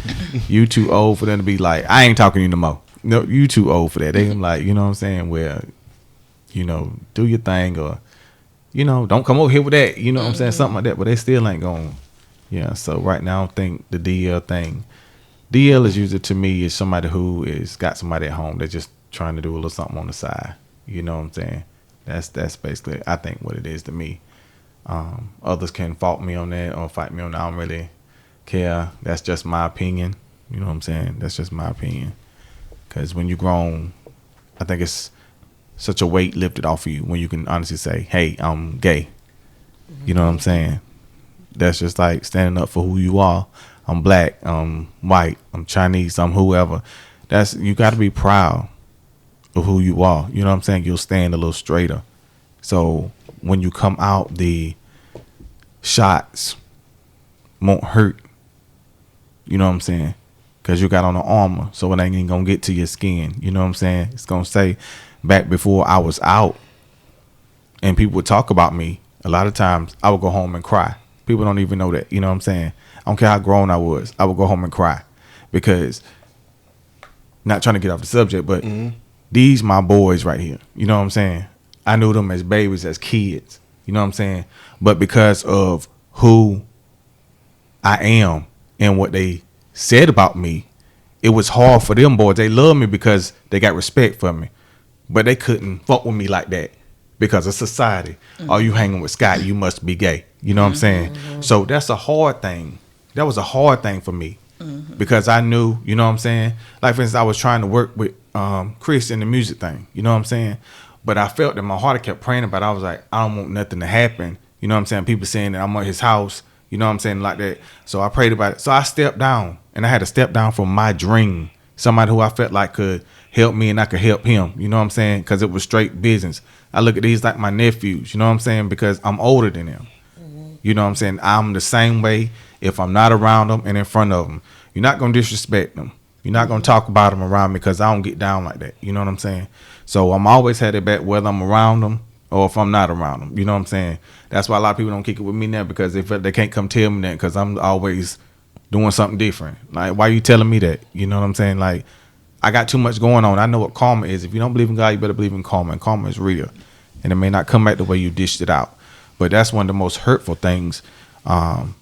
you too old for them to be like, I ain't talking to you no more. No, you too old for that. They like, you know what I'm saying? Well, do your thing or, don't come over here with that. You know what I'm saying? Something like that. But they still ain't going. Yeah. So right now I think the DL thing, DL is usually to me is somebody who is got somebody at home. They're just trying to do a little something on the side. You know what I'm saying? That's basically, I think, what it is to me. Others can fault me on that or fight me on that. I don't really care. That's just my opinion. You know what I'm saying? That's just my opinion. Because when you're grown, I think it's such a weight lifted off of you when you can honestly say, hey, I'm gay. You know what I'm saying? That's just like standing up for who you are. I'm black, I'm white, I'm Chinese, I'm whoever. You got to be proud of who you are. You know what I'm saying? You'll stand a little straighter. So when you come out, the shots won't hurt. You know what I'm saying? because you got on the armor, so it ain't even gonna get to your skin. You know what I'm saying? It's gonna say, back before I was out, and people would talk about me. A lot of times, I would go home and cry. People don't even know that. You know what I'm saying? I don't care how grown I was. I would go home and cry because, not trying to get off the subject, but these my boys right here. You know what I'm saying? I knew them as babies, as kids. You know what I'm saying? But because of who I am and what they said about me, it was hard for them boys. They love me because they got respect for me, but they couldn't fuck with me like that because of society. Oh, you hanging with Scott, you must be gay. You know what I'm saying? So that's a hard thing. That was a hard thing for me because I knew, you know what I'm saying? Like, for instance, I was trying to work with Chris in the music thing. You know what I'm saying? But I felt that my heart, I kept praying about it. I was like, I don't want nothing to happen. You know what I'm saying? People saying that I'm at his house. You know what I'm saying? Like that. So I prayed about it. So I stepped down, and I had to step down from my dream. Somebody who I felt like could help me and I could help him. You know what I'm saying? Because it was straight business. I look at these like my nephews. You know what I'm saying? Because I'm older than them. You know what I'm saying? I'm the same way if I'm not around them and in front of them. You're not going to disrespect them. You're not going to talk about them around me because I don't get down like that. You know what I'm saying? So I'm always had it back whether I'm around them or if I'm not around them. You know what I'm saying? That's why a lot of people don't kick it with me now because they feel they can't come tell me that because I'm always doing something different. Like, why you telling me that? You know what I'm saying? Like, I got too much going on. I know what karma is. If you don't believe in God, you better believe in karma. And karma is real. And it may not come back the way you dished it out. But that's one of the most hurtful things of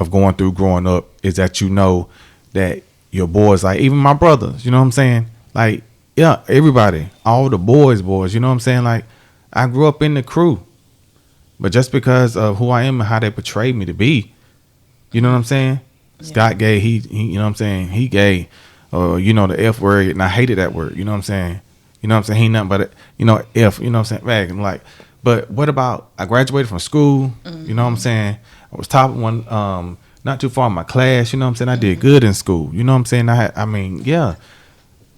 going through growing up is that you know that your boys, like even my brothers, you know what I'm saying? Like, yeah, everybody, all the boys, you know what I'm saying? Like, I grew up in the crew. But just because of who I am and how they portrayed me to be, you know what I'm saying? Yeah. Scott gay, he you know what I'm saying? He gay, or, you know, the F word, and I hated that word, you know what I'm saying? You know what I'm saying? He nothing but, you know, F, you know what I'm saying? Rag. I'm like, but what about, I graduated from school, you know what I'm saying? I was top one, not too far in my class, you know what I'm saying? I did good in school, you know what I'm saying? I mean, yeah.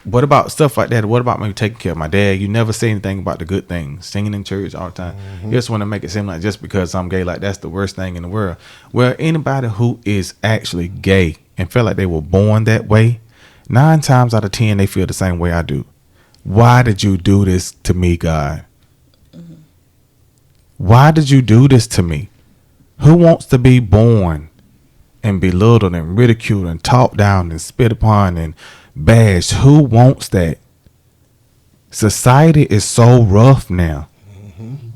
What about stuff like that? What about me taking care of my dad? You never say anything about the good things, singing in church all the time. You just want to make it seem like just because I'm gay, like that's the worst thing in the world. Well, anybody who is actually gay and feel like they were born that way, 9 times out of 10, they feel the same way I do. Why did you do this to me, God? Why did you do this to me? Who wants to be born and belittled and ridiculed and talked down and spit upon and bashed? Who wants that? Society is so rough now.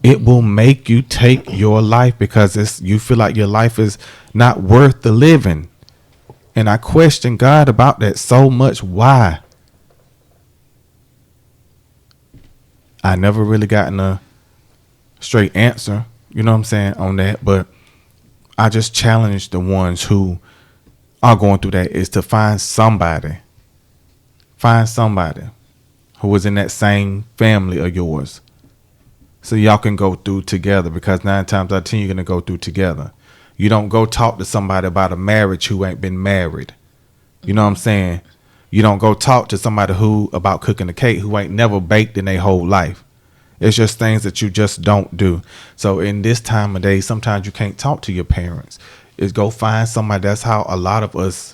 It will make you take your life because you feel like your life is not worth the living. And I question God about that so much. Why? I never really gotten a straight answer, you know what I'm saying, on that. But I just challenge the ones who are going through that is to find somebody who was in that same family of yours so y'all can go through together, because 9 times out of 10 you're going to go through together. You don't go talk to somebody about a marriage who ain't been married. You know what I'm saying? You don't go talk to somebody who about cooking a cake who ain't never baked in their whole life. It's just things that you just don't do. So in this time of day, sometimes you can't talk to your parents. Is go find somebody. That's how a lot of us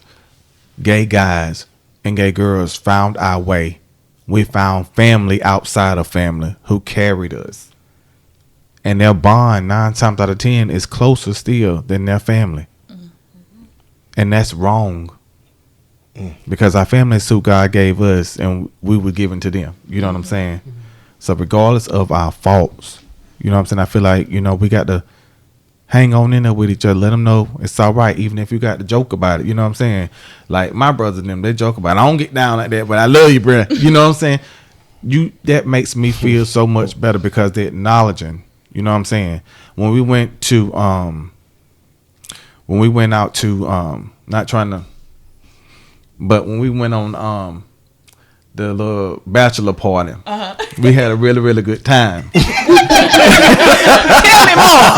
gay guys and gay girls found our way. We found family outside of family who carried us. And their bond 9 times out of 10 is closer still than their family. And that's wrong. Because our family is who God gave us and we were given to them. You know what I'm saying? So regardless of our faults, you know what I'm saying? I feel like, you know, we got to hang on in there with each other. Let them know it's all right, even if you got to joke about it. You know what I'm saying? Like my brothers and them, they joke about it. I don't get down like that, but I love you, bro. You know what I'm saying? That makes me feel so much better because they're acknowledging. You know what I'm saying? When we went out to not trying to, but when we went on the little bachelor party, we had a really, really good time. Tell me more.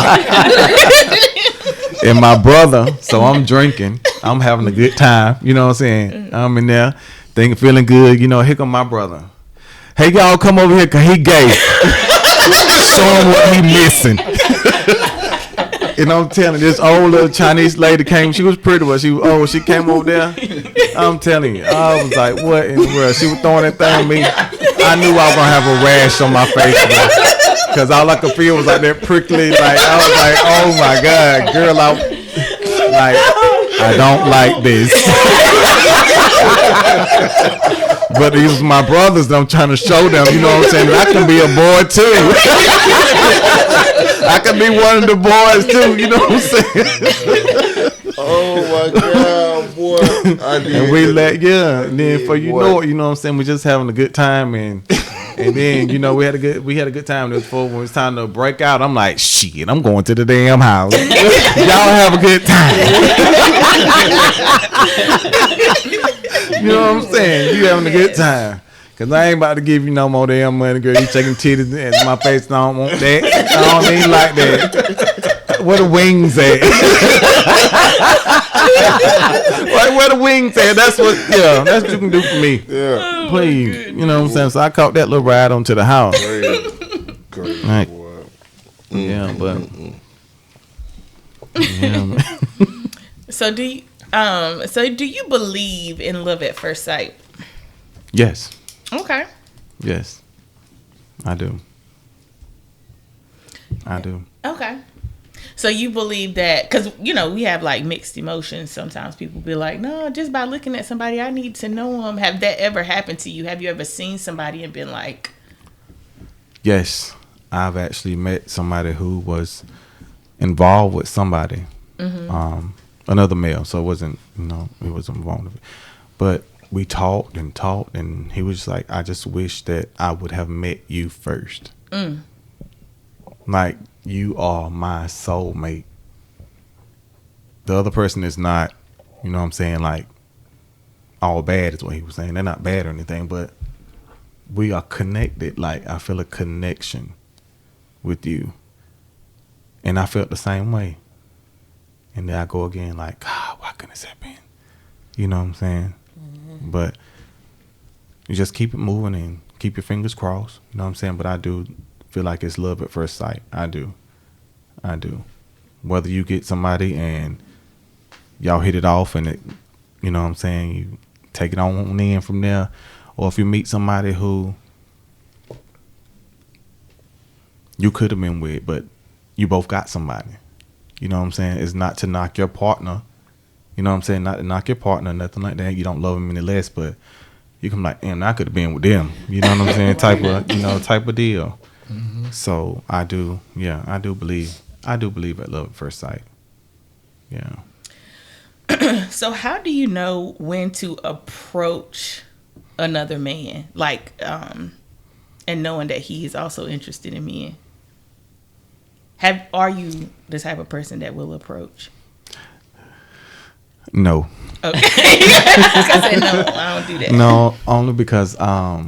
And my brother, so I'm drinking, I'm having a good time. You know what I'm saying? I'm in there, feeling good. You know, here come my brother. Hey, y'all, come over here, cause he gay. Show him what he missing. And I'm telling you, this old little Chinese lady came. She was pretty, but she was old. She came over there. I'm telling you, I was like, what in the world? She was throwing that thing at me. I knew I was going to have a rash on my face. Because all I could feel was like that prickly. Like, I was like, oh my God, girl, I don't like this. But these was my brothers that I'm trying to show them, you know what I'm saying? I can be a boy too. I can be one of the boys too, you know what I'm saying? Oh my God, boy! And we and then for you know what I'm saying? We're just having a good time, and then you know we had a good time. Before when it was time to break out, I'm like, shit, I'm going to the damn house. Y'all have a good time. You know what I'm saying? You having a good time. Cause I ain't about to give you no more damn money, girl. You shaking titties in my face. And I don't want that. I don't even like that. Where the wings at? Like where the wings at? That's what you can do for me. Yeah. Please. You know what I'm saying? So I caught that little ride onto the house. Crazy, Right. boy. Yeah, but yeah, man. So do you believe in love at first sight? Yes. Okay. Yes. I do. Okay. So you believe that, because, you know, we have like mixed emotions. Sometimes people be like, no, just by looking at somebody, I need to know them. Have that ever happened to you? Have you ever seen somebody and been like... Yes. I've actually met somebody who was involved with somebody, another male. So it wasn't, he wasn't involved with it. But we talked, and he was just like, I just wish that I would have met you first. Like, you are my soulmate. The other person is not, you know what I'm saying, like, all bad is what he was saying. They're not bad or anything, but we are connected. Like, I feel a connection with you. And I felt the same way. And then I go again, like, God, why couldn't this happen? You know what I'm saying? But you just keep it moving and keep your fingers crossed. You know what I'm saying? But I do feel like it's love at first sight. I do. Whether you get somebody and y'all hit it off and it, you know what I'm saying, you take it on in from there, or if you meet somebody who you could have been with, but you both got somebody. You know what I'm saying? It's not to knock your partner. You know what I'm saying? Not to knock your partner, nothing like that. You don't love him any less, but you can be like, damn, I could have been with them. You know what I'm saying? type of deal. So I do believe at love at first sight. Yeah. So how do you know when to approach another man? Like, and knowing that he is also interested in men. Are you the type of person that will approach? No. Okay. I said no, I don't do that. No, only because I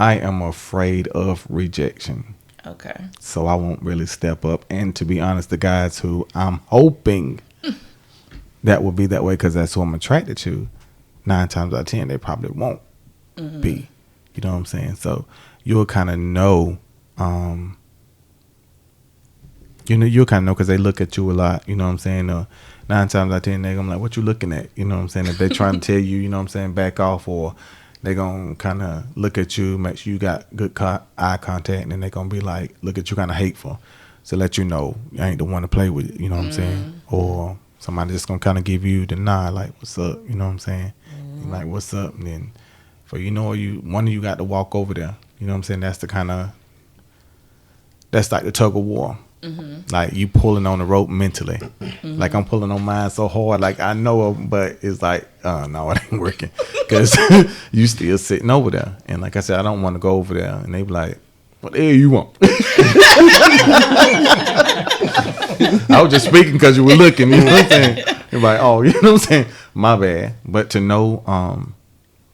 am afraid of rejection. Okay. So I won't really step up. And to be honest, the guys who I'm hoping that will be that way, because that's who I'm attracted to, 9 times out of 10, they probably won't be. You know what I'm saying? So you'll kind of know, you'll kind of know because they look at you a lot. You know what I'm saying? 9 times out of 10, they're gonna be like, what you looking at? You know what I'm saying? If they're trying to tell you, you know what I'm saying, back off, or they're gonna kind of look at you, make sure you got good eye contact, and then they're gonna be like, look at you kind of hateful. So let you know, I ain't the one to play with, you know what I'm saying? Or somebody just gonna kind of give you the nod, like, what's up? You know what I'm saying? And like, what's up? And then for one of you got to walk over there. You know what I'm saying? That's like the tug of war. Like you pulling on the rope mentally. Like I'm pulling on mine so hard, like I know it, but it's like, no, it ain't working, because you still sitting over there. And like I said, I don't want to go over there, and they be like, what the hell you want? I was just speaking because you were looking, you know what I'm saying? You're like, oh, you know what I'm saying? My bad. But to know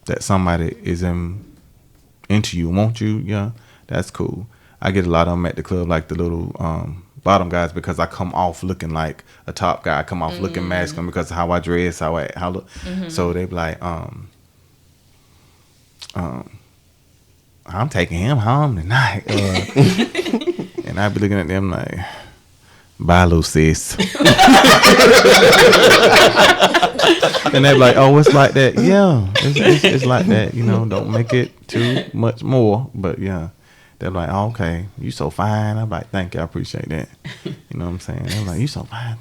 that somebody is into you, want you, yeah, that's cool. I get a lot of them at the club, like the little bottom guys, because I come off looking like a top guy. I come off looking masculine because of how I dress, how I look. So they be like, I'm taking him home tonight. And I be looking at them like, bye, little sis. And they're like, oh, it's like that. Yeah, it's like that. You know, don't make it too much more. But yeah, they're like, oh, okay, you so fine. I'm like, thank you, I appreciate that. You know what I'm saying? They're like, you so fine.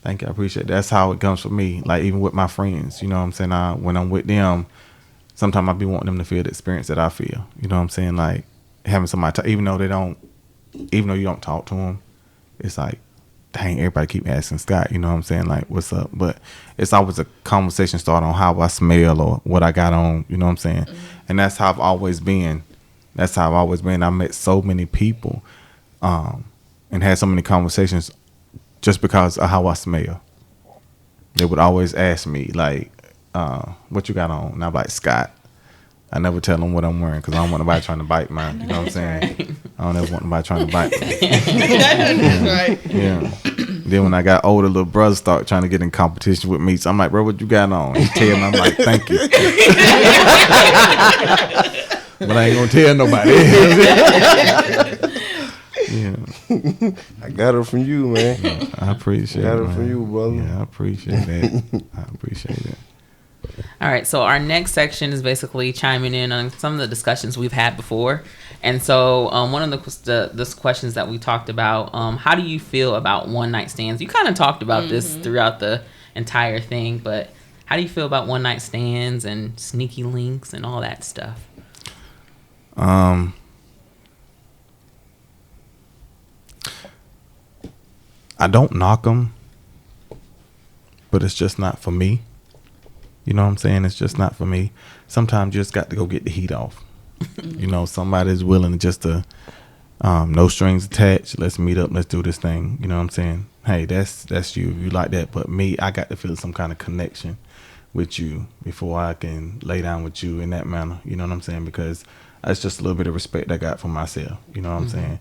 Thank you, I appreciate it. That's how it comes for me. Like even with my friends, you know what I'm saying? When I'm with them, sometimes I be wanting them to feel the experience that I feel. You know what I'm saying? Like having somebody, even though you don't talk to them, it's like, dang, everybody keep asking Scott, you know what I'm saying? Like, what's up? But it's always a conversation start on how I smell or what I got on, you know what I'm saying? Mm-hmm. And that's how I've always been. I met so many people and had so many conversations just because of how I smell. They would always ask me, like, what you got on? And I'm like, Scott. I never tell them what I'm wearing because I don't want nobody trying to bite mine. You know what I'm saying? Right. I don't ever want nobody trying to bite me. Right. Yeah. Then when I got older, little brothers start trying to get in competition with me. So I'm like, bro, what you got on? He tell me, I'm like, thank you. But I ain't gonna tell nobody. Yeah. I got it from you, man. Yeah, I appreciate it. I got it from you, brother. Yeah, I appreciate that. I appreciate it. All right, so our next section is basically chiming in on some of the discussions we've had before. And so one of the questions that we talked about, how do you feel about one-night stands? You kind of talked about this throughout the entire thing, but how do you feel about one-night stands and sneaky links and all that stuff? I don't knock them, but it's just not for me. You know what I'm saying? It's just not for me. Sometimes you just got to go get the heat off. You know, somebody's willing just to, no strings attached. Let's meet up. Let's do this thing. You know what I'm saying? Hey, that's you. You like that. But me, I got to feel some kind of connection with you before I can lay down with you in that manner. You know what I'm saying? Because that's just a little bit of respect I got for myself. You know what I'm saying?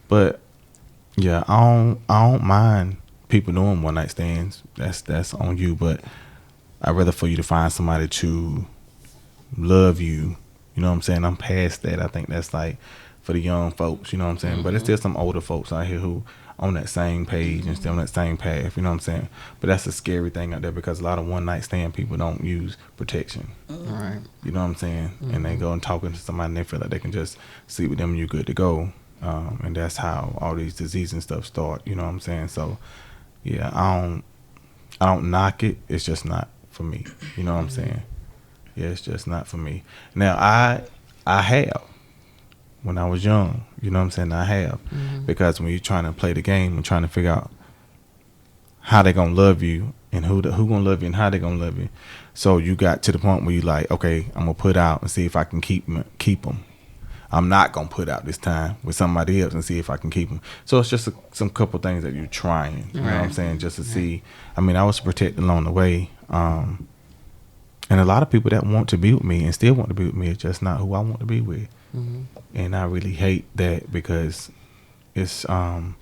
But yeah, I don't mind people doing one night stands. That's on you. But I'd rather for you to find somebody to love you. You know what I'm saying? I'm past that. I think that's like for the young folks, you know what I'm saying? But it's still some older folks out here who on that same page and still on that same path, you know what I'm saying? But that's a scary thing out there because a lot of one night stand people don't use protection. Right. You know what I'm saying? And they go and talking to somebody and they feel like they can just sleep with them and you're good to go. And that's how all these diseases and stuff start, you know what I'm saying? So yeah, I don't knock it. It's just not for me. You know what I'm saying? Yeah, it's just not for me. Now I have when I was young, you know what I'm saying? I have because when you're trying to play the game and trying to figure out how they gonna love you and who gonna love you and how they gonna love you, so you got to the point where you like, okay, I'm gonna put out and see if I can keep them. I'm not gonna put out this time with somebody else and see if I can keep them. So it's just some couple things that you're trying. You know what I'm saying? Just to see. I mean, I was protected along the way. And a lot of people that want to be with me and still want to be with me is just not who I want to be with. And I really hate that because it's a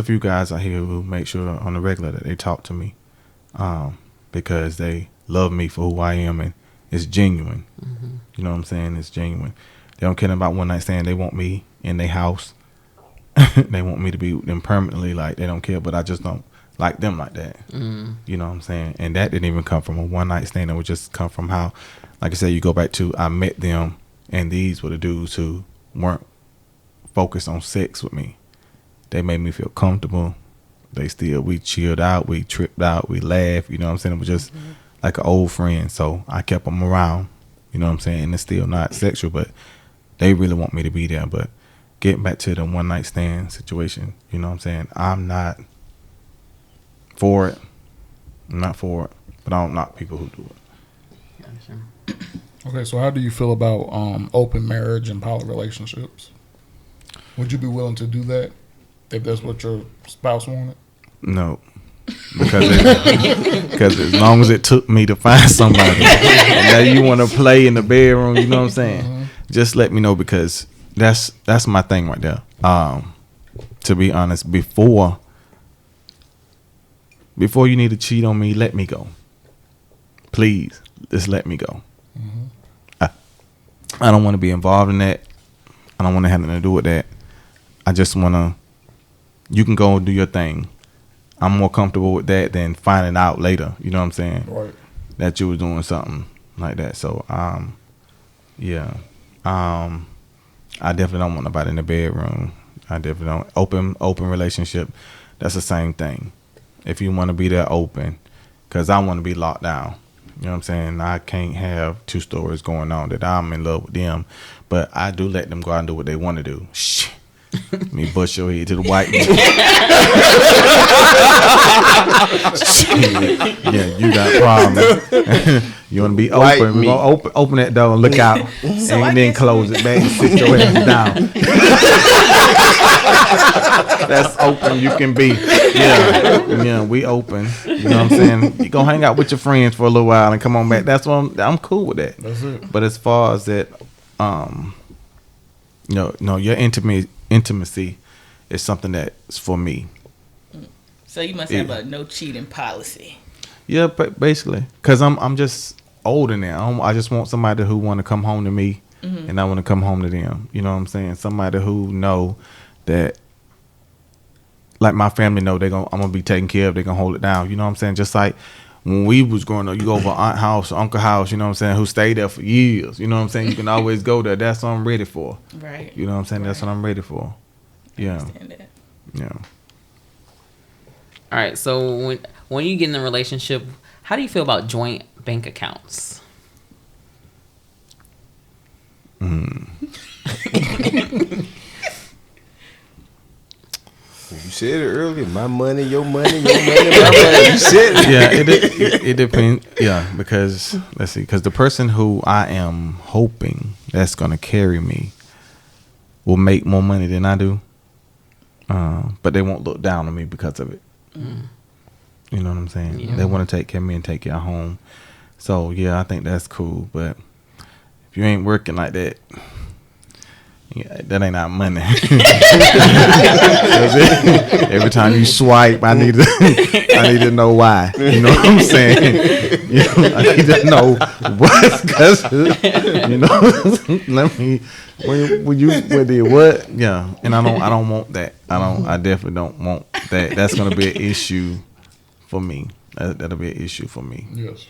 few guys out here who make sure on the regular that they talk to me because they love me for who I am and it's genuine. You know what I'm saying? It's genuine. They don't care about one night stand. They want me in their house. They want me to be with them permanently. Like they don't care, but I just don't like them like that. You know what I'm saying? And that didn't even come from a one night stand. It would just come from how, like I said, you go back to I met them and these were the dudes who weren't focused on sex with me. They made me feel comfortable. We chilled out, we tripped out, we laughed, you know what I'm saying? It was just like an old friend. So I kept them around, you know what I'm saying? And it's still not sexual, but they really want me to be there. But getting back to the one night stand situation, you know what I'm saying? I'm not for it. I'm not for it, but I don't knock people who do it. Gotcha. Okay, so how do you feel about open marriage and poly relationships? Would you be willing to do that if that's what your spouse wanted? No, because as long as it took me to find somebody, and now you want to play in the bedroom, you know what I'm saying? Just let me know because that's my thing right there. To be honest, before you need to cheat on me, let me go. Please, just let me go. I don't want to be involved in that. I don't want to have nothing to do with that. I just want to you can go and do your thing. I'm more comfortable with that than finding out later. You know what I'm saying? Right. That you was doing something like that. So, yeah. I definitely don't want nobody in the bedroom. I definitely don't. Open relationship, that's the same thing. If you want to be that open, because I want to be locked down. You know what I'm saying? I can't have two stories going on that I'm in love with them, but I do let them go out and do what they want to do. Shh. Me bust your head to the white man. Yeah, you got problems. You want to be White open. We're meat. going to open that door and look out and I then guess close it back and sit your ass down. That's open you can be. Yeah, we open. You know what I'm saying? You go hang out with your friends for a little while and come on back. That's what I'm cool with that. That's it. But as far as that, no, your intimacy is something that's for me. So you must have a no cheating policy. Yeah, but basically, cause I'm just older now. I just want somebody who want to come home to me, and I want to come home to them. You know what I'm saying? Somebody who know that, like my family know I'm gonna be taken care of. They gonna hold it down. You know what I'm saying? Just like when we was growing up, you go over aunt house or uncle house. You know what I'm saying? Who stayed there for years. You know what I'm saying? You can always go there. That's what I'm ready for. Right. You know what I'm saying? That's what I'm ready for. Yeah. Understand that. Yeah. All right. So when you get in a relationship, how do you feel about joint bank accounts? You said it earlier. My money, your money, your money, my money. You said it. Yeah, it depends. Yeah, because let's see, because the person who I am hoping that's gonna carry me will make more money than I do, but they won't look down on me because of it. You know what I'm saying? Yeah. They want to take care of me and take care of home. So yeah, I think that's cool. But if you ain't working like that, yeah, that ain't our money. Every time you swipe, I need to know why. You know what I'm saying? You know, I need to know what's because you know. Let me when you whether what? Yeah, and I don't want that. I definitely don't want that. That's gonna be an issue for me. That'll be an issue for me. Yes.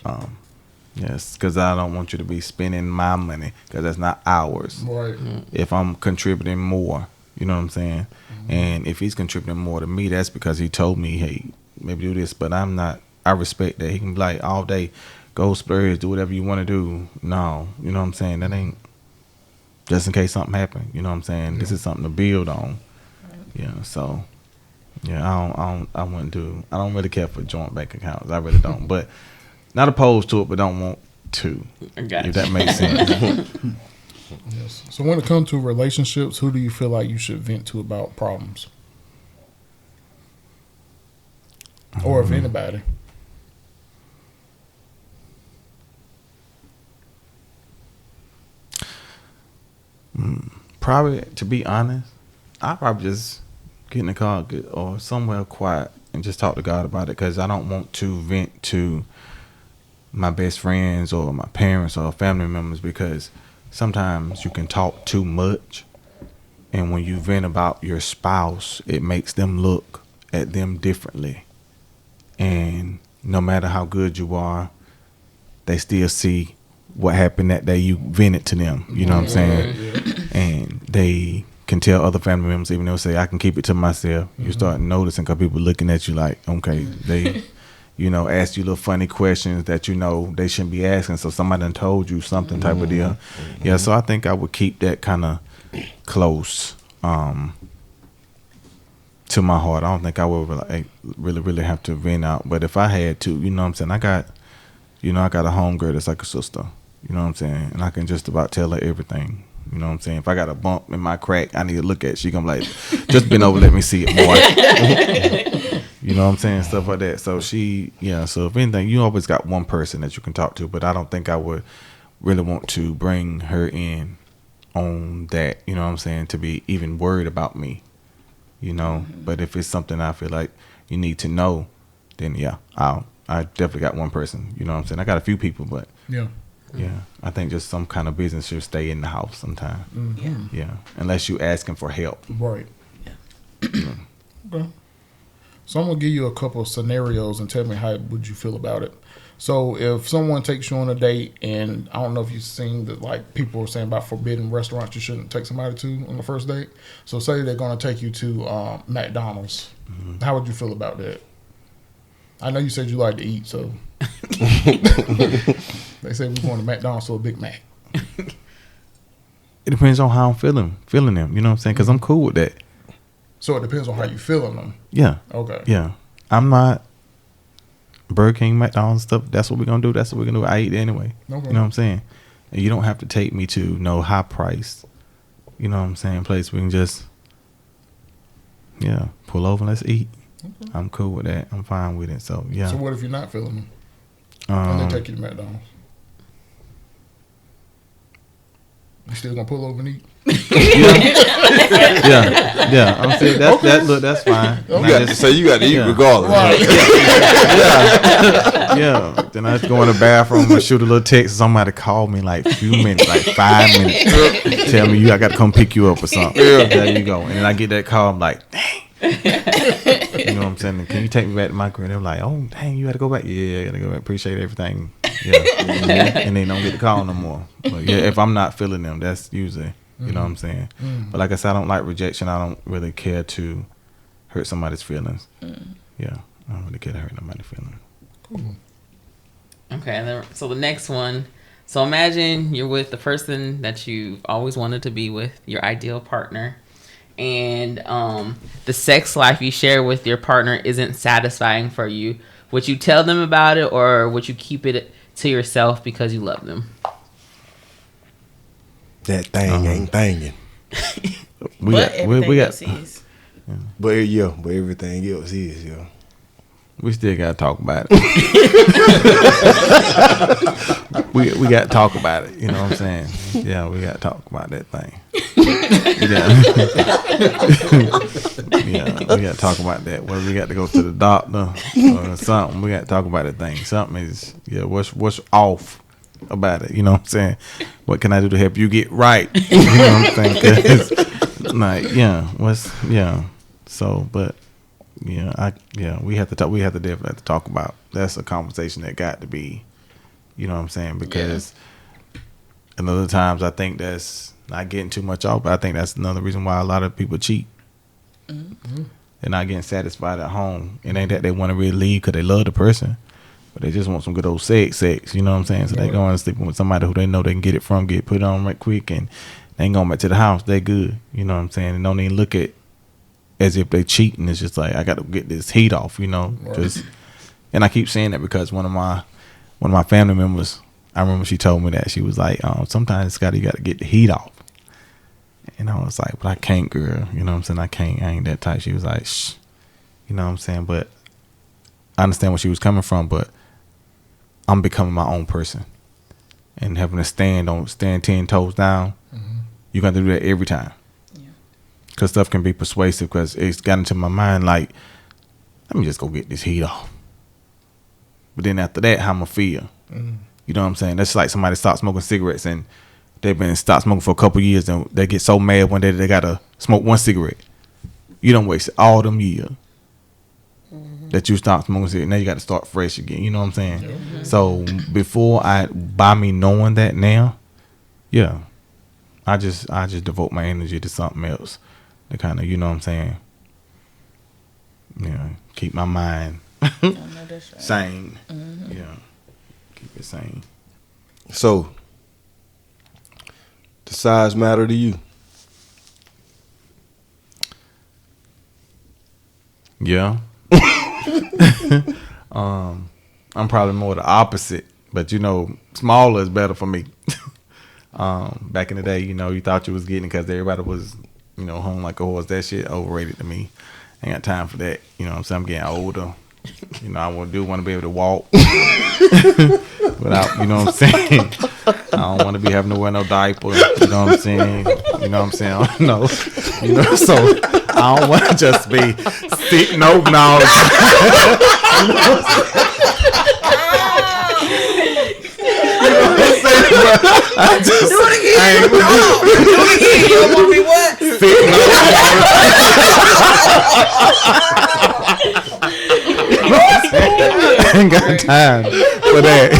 Yes, because I don't want you to be spending my money because that's not ours. Right. If I'm contributing more, you know what I'm saying? And if he's contributing more to me, that's because he told me, hey, maybe do this. But I respect that. He can be like, all day, go splurge, do whatever you want to do. No, you know what I'm saying? That ain't just in case something happen. You know what I'm saying? This is something to build on. Yeah, so, yeah, I don't really care for joint bank accounts. I really don't. But not opposed to it, but don't want to. Gotcha. If that makes sense. Yes. So when it comes to relationships, who do you feel like you should vent to about problems? Or if anybody. Probably, to be honest, I'll probably just get in the car or somewhere quiet and just talk to God about it, because I don't want to vent to my best friends or my parents or family members, because sometimes you can talk too much, and when you vent about your spouse, it makes them look at them differently, and no matter how good you are, they still see what happened that day you vented to them. You know what I'm saying? And they can tell other family members, even though say I can keep it to myself. You start noticing because people looking at you like, okay, they you know, ask you little funny questions that you know they shouldn't be asking. So somebody done told you something type of deal. Yeah, so I think I would keep that kind of close to my heart. I don't think I would really have to vent out. But if I had to, you know what I'm saying, I got a homegirl that's like a sister. You know what I'm saying? And I can just about tell her everything. You know what I'm saying? If I got a bump in my crack, I need to look at it. She gonna be like, just bend over, let me see it more. You know what I'm saying? Stuff like that. So so if anything, you always got one person that you can talk to, but I don't think I would really want to bring her in on that, you know what I'm saying, to be even worried about me, you know. But if it's something I feel like you need to know, then yeah, I definitely got one person, you know what I'm saying. I got a few people, but yeah, I think just some kind of business should stay in the house sometime. Yeah, unless you asking for help. Right. Okay. So I'm gonna give you a couple of scenarios and tell me how would you feel about it. So if someone takes you on a date, and I don't know if you've seen that, like people are saying about forbidden restaurants you shouldn't take somebody to on the first date. So say they're gonna take you to McDonald's. How would you feel about that? I know you said you like to eat, so they say we're going to McDonald's for a Big Mac. It depends on how I'm feeling them. You know what I'm saying? Because I'm cool with that. So it depends on how you feeling them. Yeah. Okay. Yeah. I'm not Burger King, McDonald's stuff. That's what we're gonna do. That's what we're gonna do. I eat anyway. Okay. You know what I'm saying? And you don't have to take me to no high price. You know what I'm saying? Place we can just pull over and let's eat. Okay. I'm cool with that. I'm fine with it. So yeah. So what if you're not feeling them and they take you to McDonald's? You still gonna pull over and eat? Yeah. I'm saying that's fine. You got to eat regardless. Right. Yeah. Then I just go in the bathroom and shoot a little text. Somebody call me like a few minutes, like 5 minutes. Tell me I got to come pick you up or something. Yeah. There you go. And then I get that call. I'm like, dang. You know what I'm saying? Can you take me back to my crib? They're like, oh, dang, you got to go back. Yeah, I got to go back. Appreciate everything. Yeah. And they don't get the call no more. But yeah, if I'm not feeling them, that's usually, you know what I'm saying? But like I said, I don't like rejection. I don't really care to hurt somebody's feelings. Yeah. I don't really care to hurt nobody's feelings. Cool. Okay, and then, so the next one. So imagine you're with the person that you've always wanted to be with, your ideal partner, and the sex life you share with your partner isn't satisfying for you. Would you tell them about it, or would you keep it to yourself because you love them? That thing ain't thinging. We got But everything else is, yeah. We still gotta talk about it. we gotta talk about it. You know what I'm saying? Yeah, we gotta talk about that thing. Yeah, we gotta talk about that. Whether we got to go to the doctor or something, we gotta talk about that thing. Something is what's off about it. You know what I'm saying? What can I do to help you get right? You know what I'm saying? 'Cause, So, but. We have to talk. We have to definitely have to talk about. That's a conversation that got to be, you know what I'm saying? Because and other times I think that's not getting too much off. But I think that's another reason why a lot of people cheat. Mm-hmm. They're not getting satisfied at home. It ain't that they want to really leave because they love the person, but they just want some good old sex. You know what I'm saying? So they go and sleeping with somebody who they know they can get it from, put it on right quick, and they ain't going back to the house. They good. You know what I'm saying? And don't even look at as if they cheating. It's just like I got to get this heat off, you know. Right. And I keep saying that because one of my family members, I remember she told me that she was like, sometimes Scotty, you got to get the heat off. And I was like, but I can't, girl. You know what I'm saying? I can't. I ain't that tight. She was like, shh. You know what I'm saying? But I understand where she was coming from. But I'm becoming my own person, and having to stand 10 toes down. Mm-hmm. You got to do that every time. Because stuff can be persuasive because it's got into my mind like, let me just go get this heat off. But then after that, how I'm going to feel. Mm. You know what I'm saying? That's like somebody stopped smoking cigarettes and they've been stopped smoking for a couple of years and they get so mad one day that they got to smoke one cigarette. You done wasted all them years that you stopped smoking cigarettes. Now you got to start fresh again. You know what I'm saying? Mm-hmm. So by me knowing that now, I just devote my energy to something else. To kind of, you know what I'm saying, keep my mind sane. Mm-hmm. Yeah, keep it sane. So, does size matter to you? Yeah. I'm probably more the opposite, but smaller is better for me. Back in the day, you thought you was getting it because everybody was, hung like a horse. That shit overrated to me. Ain't got time for that. You know what I'm saying? I'm getting older. I want to be able to walk without, you know what I'm saying? I don't want to be having to wear no diaper. You know what I'm saying? You know what I'm saying? No. So I don't want to just be sitting over now. I just do it again. You don't want to be what? fit. I ain't got time for that.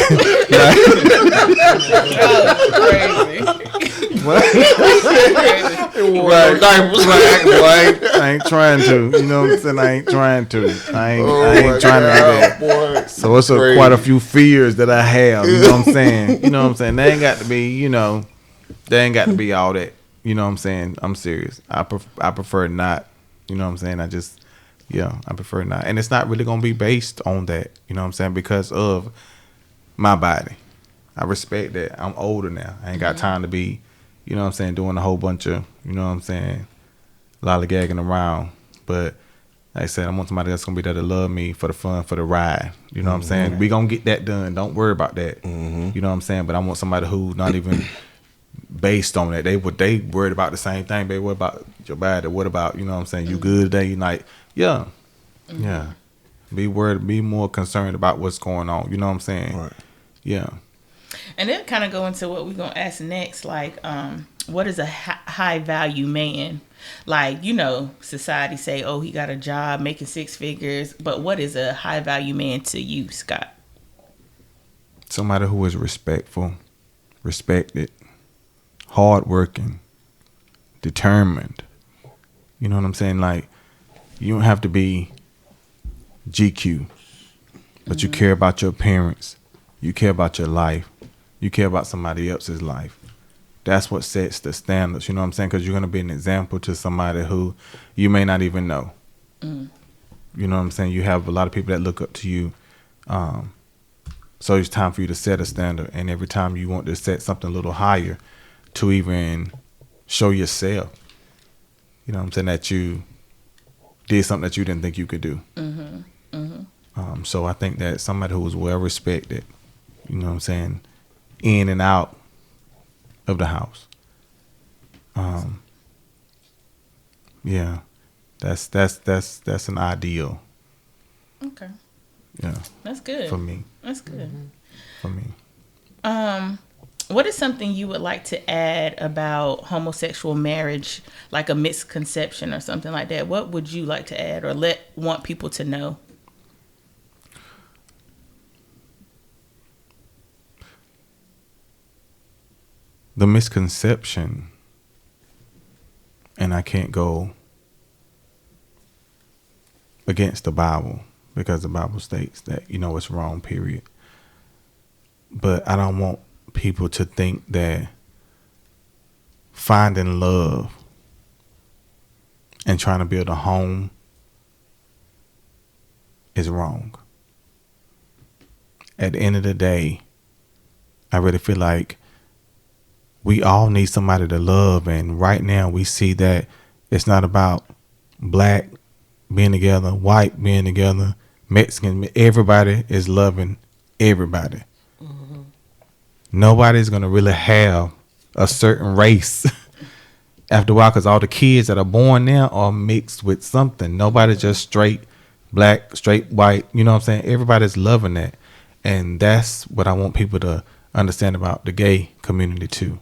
I ain't trying to. You know what I'm saying? I ain't trying to. I ain't trying to do that. Boy. So it's quite a few fears that I have. You know what I'm saying? You know what I'm saying? They ain't got to be, they ain't got to be all that. You know what I'm saying? I'm serious. I prefer not. You know what I'm saying? I prefer not. And it's not really going to be based on that. You know what I'm saying? Because of my body. I respect that. I'm older now. I ain't got time to be, you know what I'm saying, doing a whole bunch of, you know what I'm saying, lollygagging around. But like I said, I want somebody that's going to be there to love me for the fun, for the ride. You know what I'm saying? We going to get that done. Don't worry about that. You know what I'm saying? But I want somebody who not even based on that. They worried about the same thing. They worried about your body. What about, you know what I'm saying, you good today? You like, yeah. Be more concerned about what's going on. You know what I'm saying? Right. Yeah. And then kind of go into what we're going to ask next. Like, what is a high value man? Like, society say, oh, he got a job making 6 figures. But what is a high value man to you, Scott? Somebody who is respectful, respected, hardworking, determined. You know what I'm saying? Like, you don't have to be GQ, but you care about your parents. You care about your life. You care about somebody else's life. That's what sets the standards. You know what I'm saying? Because you're going to be an example to somebody who you may not even know. You know what I'm saying? You have a lot of people that look up to you. So it's time for you to set a standard. And every time you want to set something a little higher to even show yourself, you know what I'm saying, that you did something that you didn't think you could do. So I think that somebody who was well respected, you know what I'm saying, in and out of the house. Yeah, that's an ideal. Okay. Yeah. That's good. For me. That's good. For me. What is something you would like to add about homosexual marriage, like a misconception or something like that? What would you like to add or want people to know? The misconception, and I can't go against the Bible because the Bible states that, it's wrong, period. But I don't want people to think that finding love and trying to build a home is wrong. At the end of the day, I really feel like we all need somebody to love. And right now we see that it's not about black being together, white being together, Mexican. Everybody is loving everybody. Nobody's going to really have a certain race after a while, because all the kids that are born now are mixed with something. Nobody's just straight black, straight white. You know what I'm saying? Everybody's loving that. And that's what I want people to understand about the gay community too.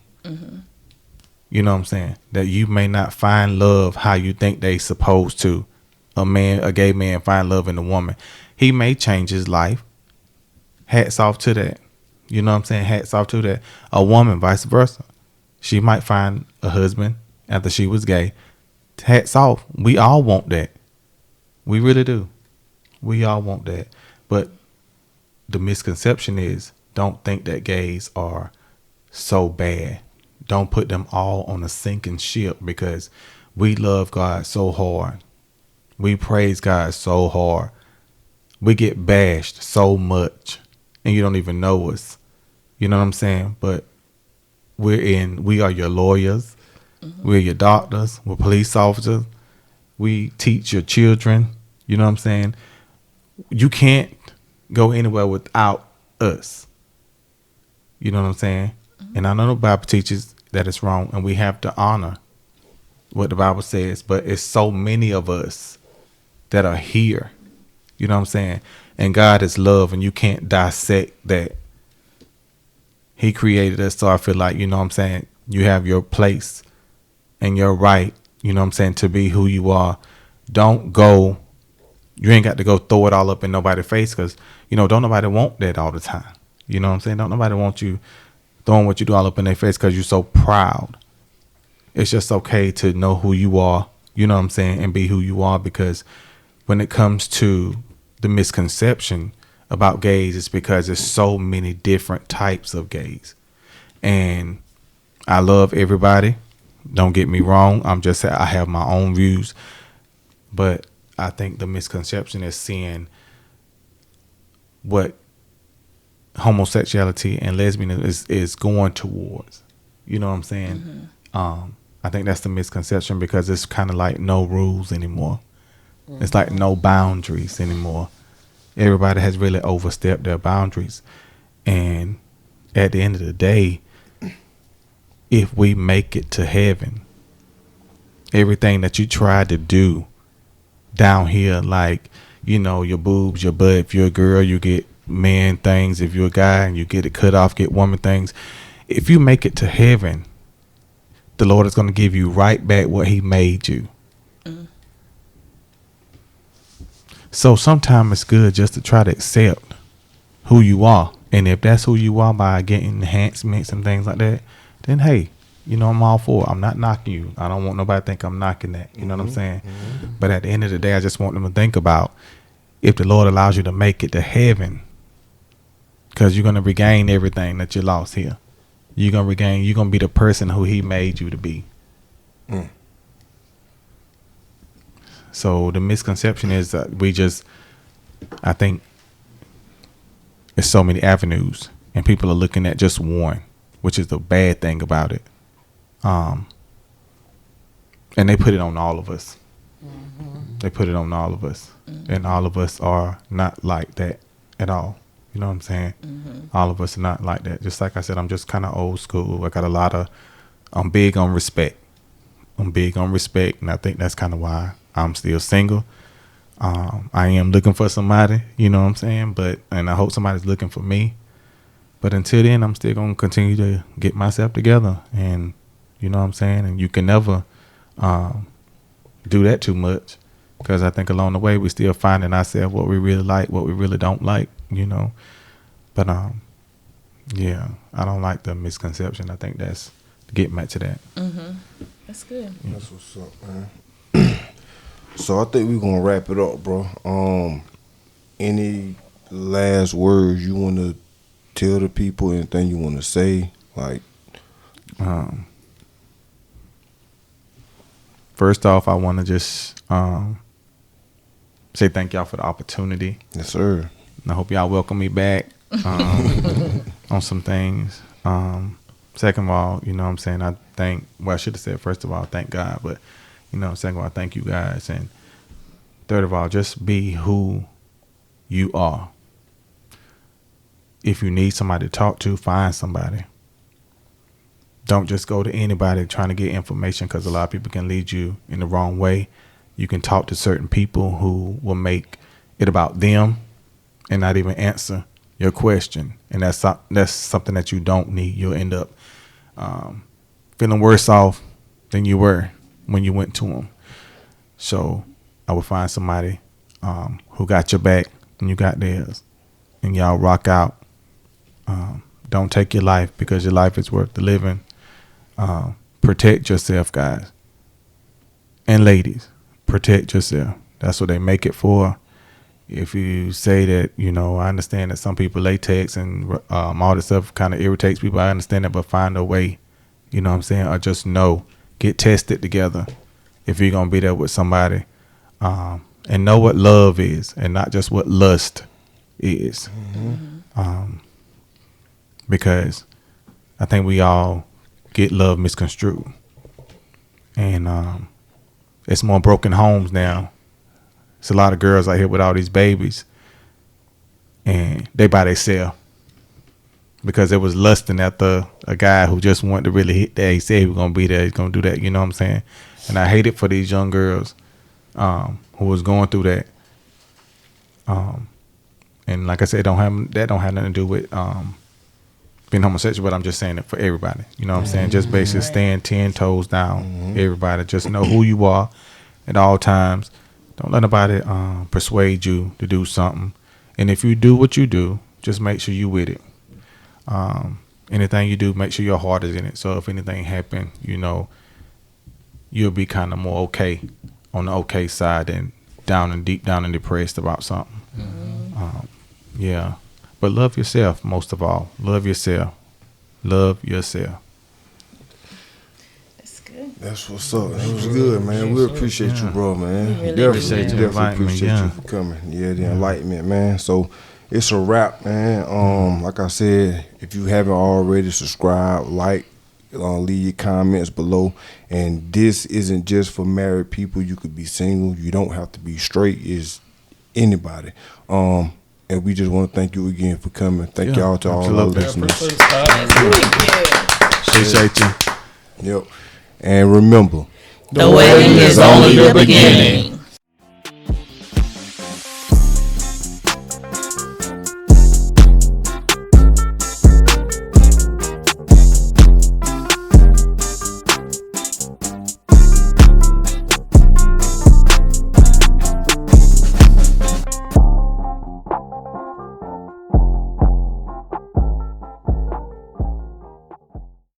You know what I'm saying? That you may not find love how you think they supposed to. A gay man find love in a woman. He may change his life. Hats off to that. You know what I'm saying? Hats off to that. A woman, vice versa. She might find a husband after she was gay. Hats off. We all want that. We really do. We all want that. But the misconception is, don't think that gays are so bad. Don't put them all on a sinking ship, because we love God so hard. We praise God so hard. We get bashed so much and you don't even know us. You know what I'm saying? But we are your lawyers. We're your doctors. We're police officers. We teach your children. You know what I'm saying? You can't go anywhere without us. You know what I'm saying? And I know the Bible teaches that it's wrong, and we have to honor what the Bible says, but it's so many of us that are here. You know what I'm saying? And God is love, and you can't dissect that. He created us, so I feel like, you know what I'm saying, you have your place and your right you know what I'm saying, to be who you are. Don't go, you ain't got to go throw it all up in nobody's face, because, you know, don't nobody want that all the time. You know what I'm saying? Don't nobody want you throwing what you do all up in their face because you're so proud. It's just okay to know who you are, you know what I'm saying, and be who you are, because when it comes to the misconception about gays, it's because there's so many different types of gays. And I love everybody. Don't get me wrong. I have my own views. But I think the misconception is seeing what homosexuality and lesbianism is going towards. You know what I'm saying? I think that's the misconception, because it's kind of like no rules anymore. It's like no boundaries anymore. Everybody has really overstepped their boundaries. And at the end of the day, if we make it to heaven, everything that you tried to do down here, like, you know, your boobs, your butt, if you're a girl, you get man things. If you're a guy and you get it cut off, get woman things. If you make it to heaven, the Lord is going to give you right back what he made you. So sometimes it's good just to try to accept who you are. And if that's who you are by getting enhancements and things like that, then hey, you know, I'm all for it. I'm not knocking you. I don't want nobody to think I'm knocking that. You know what I'm saying? But at the end of the day, I just want them to think about, if the Lord allows you to make it to heaven, because you're going to regain everything that you lost here. You're going to be the person who he made you to be. So the misconception is that I think there's so many avenues, and people are looking at just one, which is the bad thing about it. And they put it on all of us. They put it on all of us. And all of us are not like that at all. You know what I'm saying? All of us are not like that. Just like I said, I'm just kind of old school. I'm big on respect. And I think that's kind of why I'm still single. I am looking for somebody, you know what I'm saying? And I hope somebody's looking for me. But until then, I'm still going to continue to get myself together. And you know what I'm saying? And you can never do that too much, because I think along the way, we're still finding ourselves what we really like, what we really don't like, you know. But, yeah, I don't like the misconception. I think that's getting back to that. That's good. Yeah. That's what's up, man. So I think we're going to wrap it up, bro. Any last words you want to tell the people? Anything you want to say? Like, first off, I want to just say thank y'all for the opportunity. Yes, sir. And I hope y'all welcome me back on some things. Second of all, you know what I'm saying, I should have said first of all, thank God, but, you know, second of all, thank you guys. And third of all, just be who you are. If you need somebody to talk to, find somebody. Don't just go to anybody trying to get information, because a lot of people can lead you in the wrong way. You can talk to certain people who will make it about them and not even answer your question. And that's something that you don't need. You'll end up feeling worse off than you were when you went to them. So I would find somebody who got your back and you got theirs, and y'all rock out. Don't take your life, because your life is worth the living. Protect yourself, guys and ladies. Protect yourself. That's what they make it for. If you say that, you know, I understand that some people latex and all this stuff kind of irritates people. I understand that, but find a way, you know what I'm saying? Or just get tested together if you're going to be there with somebody, and know what love is and not just what lust is. Because I think we all get love misconstrued, and it's more broken homes now. It's a lot of girls out here with all these babies, and they by themselves because they was lusting after a guy who just wanted to really hit that. He said he was gonna be there, he's gonna do that. You know what I'm saying? And I hate it for these young girls who was going through that. And like I said, that don't have nothing to do with being homosexual, but I'm just saying it for everybody. You know what I'm saying? Just basically stand 10 toes down. Everybody, just know who you are at all times. Don't let nobody persuade you to do something. And if you do what you do, just make sure you with it. Anything you do, make sure your heart is in it. So if anything happen, you know, you'll be kind of more okay on the okay side than deep down and depressed about something. Yeah. But love yourself most of all. Love yourself. Love yourself. That's good. That's what's up. That was good, man. We appreciate you, bro, man. really Definitely inviting me, appreciate yeah. you for coming. Yeah, the enlightenment, man. So it's a wrap, man. Like I said, if you haven't already, subscribe, like, leave your comments below. And this isn't just for married people. You could be single. You don't have to be straight. It's anybody. And we just want to thank you again for coming. Thank y'all to all our absolutely. listeners. Appreciate you. Yep. And remember, The wedding is only the beginning.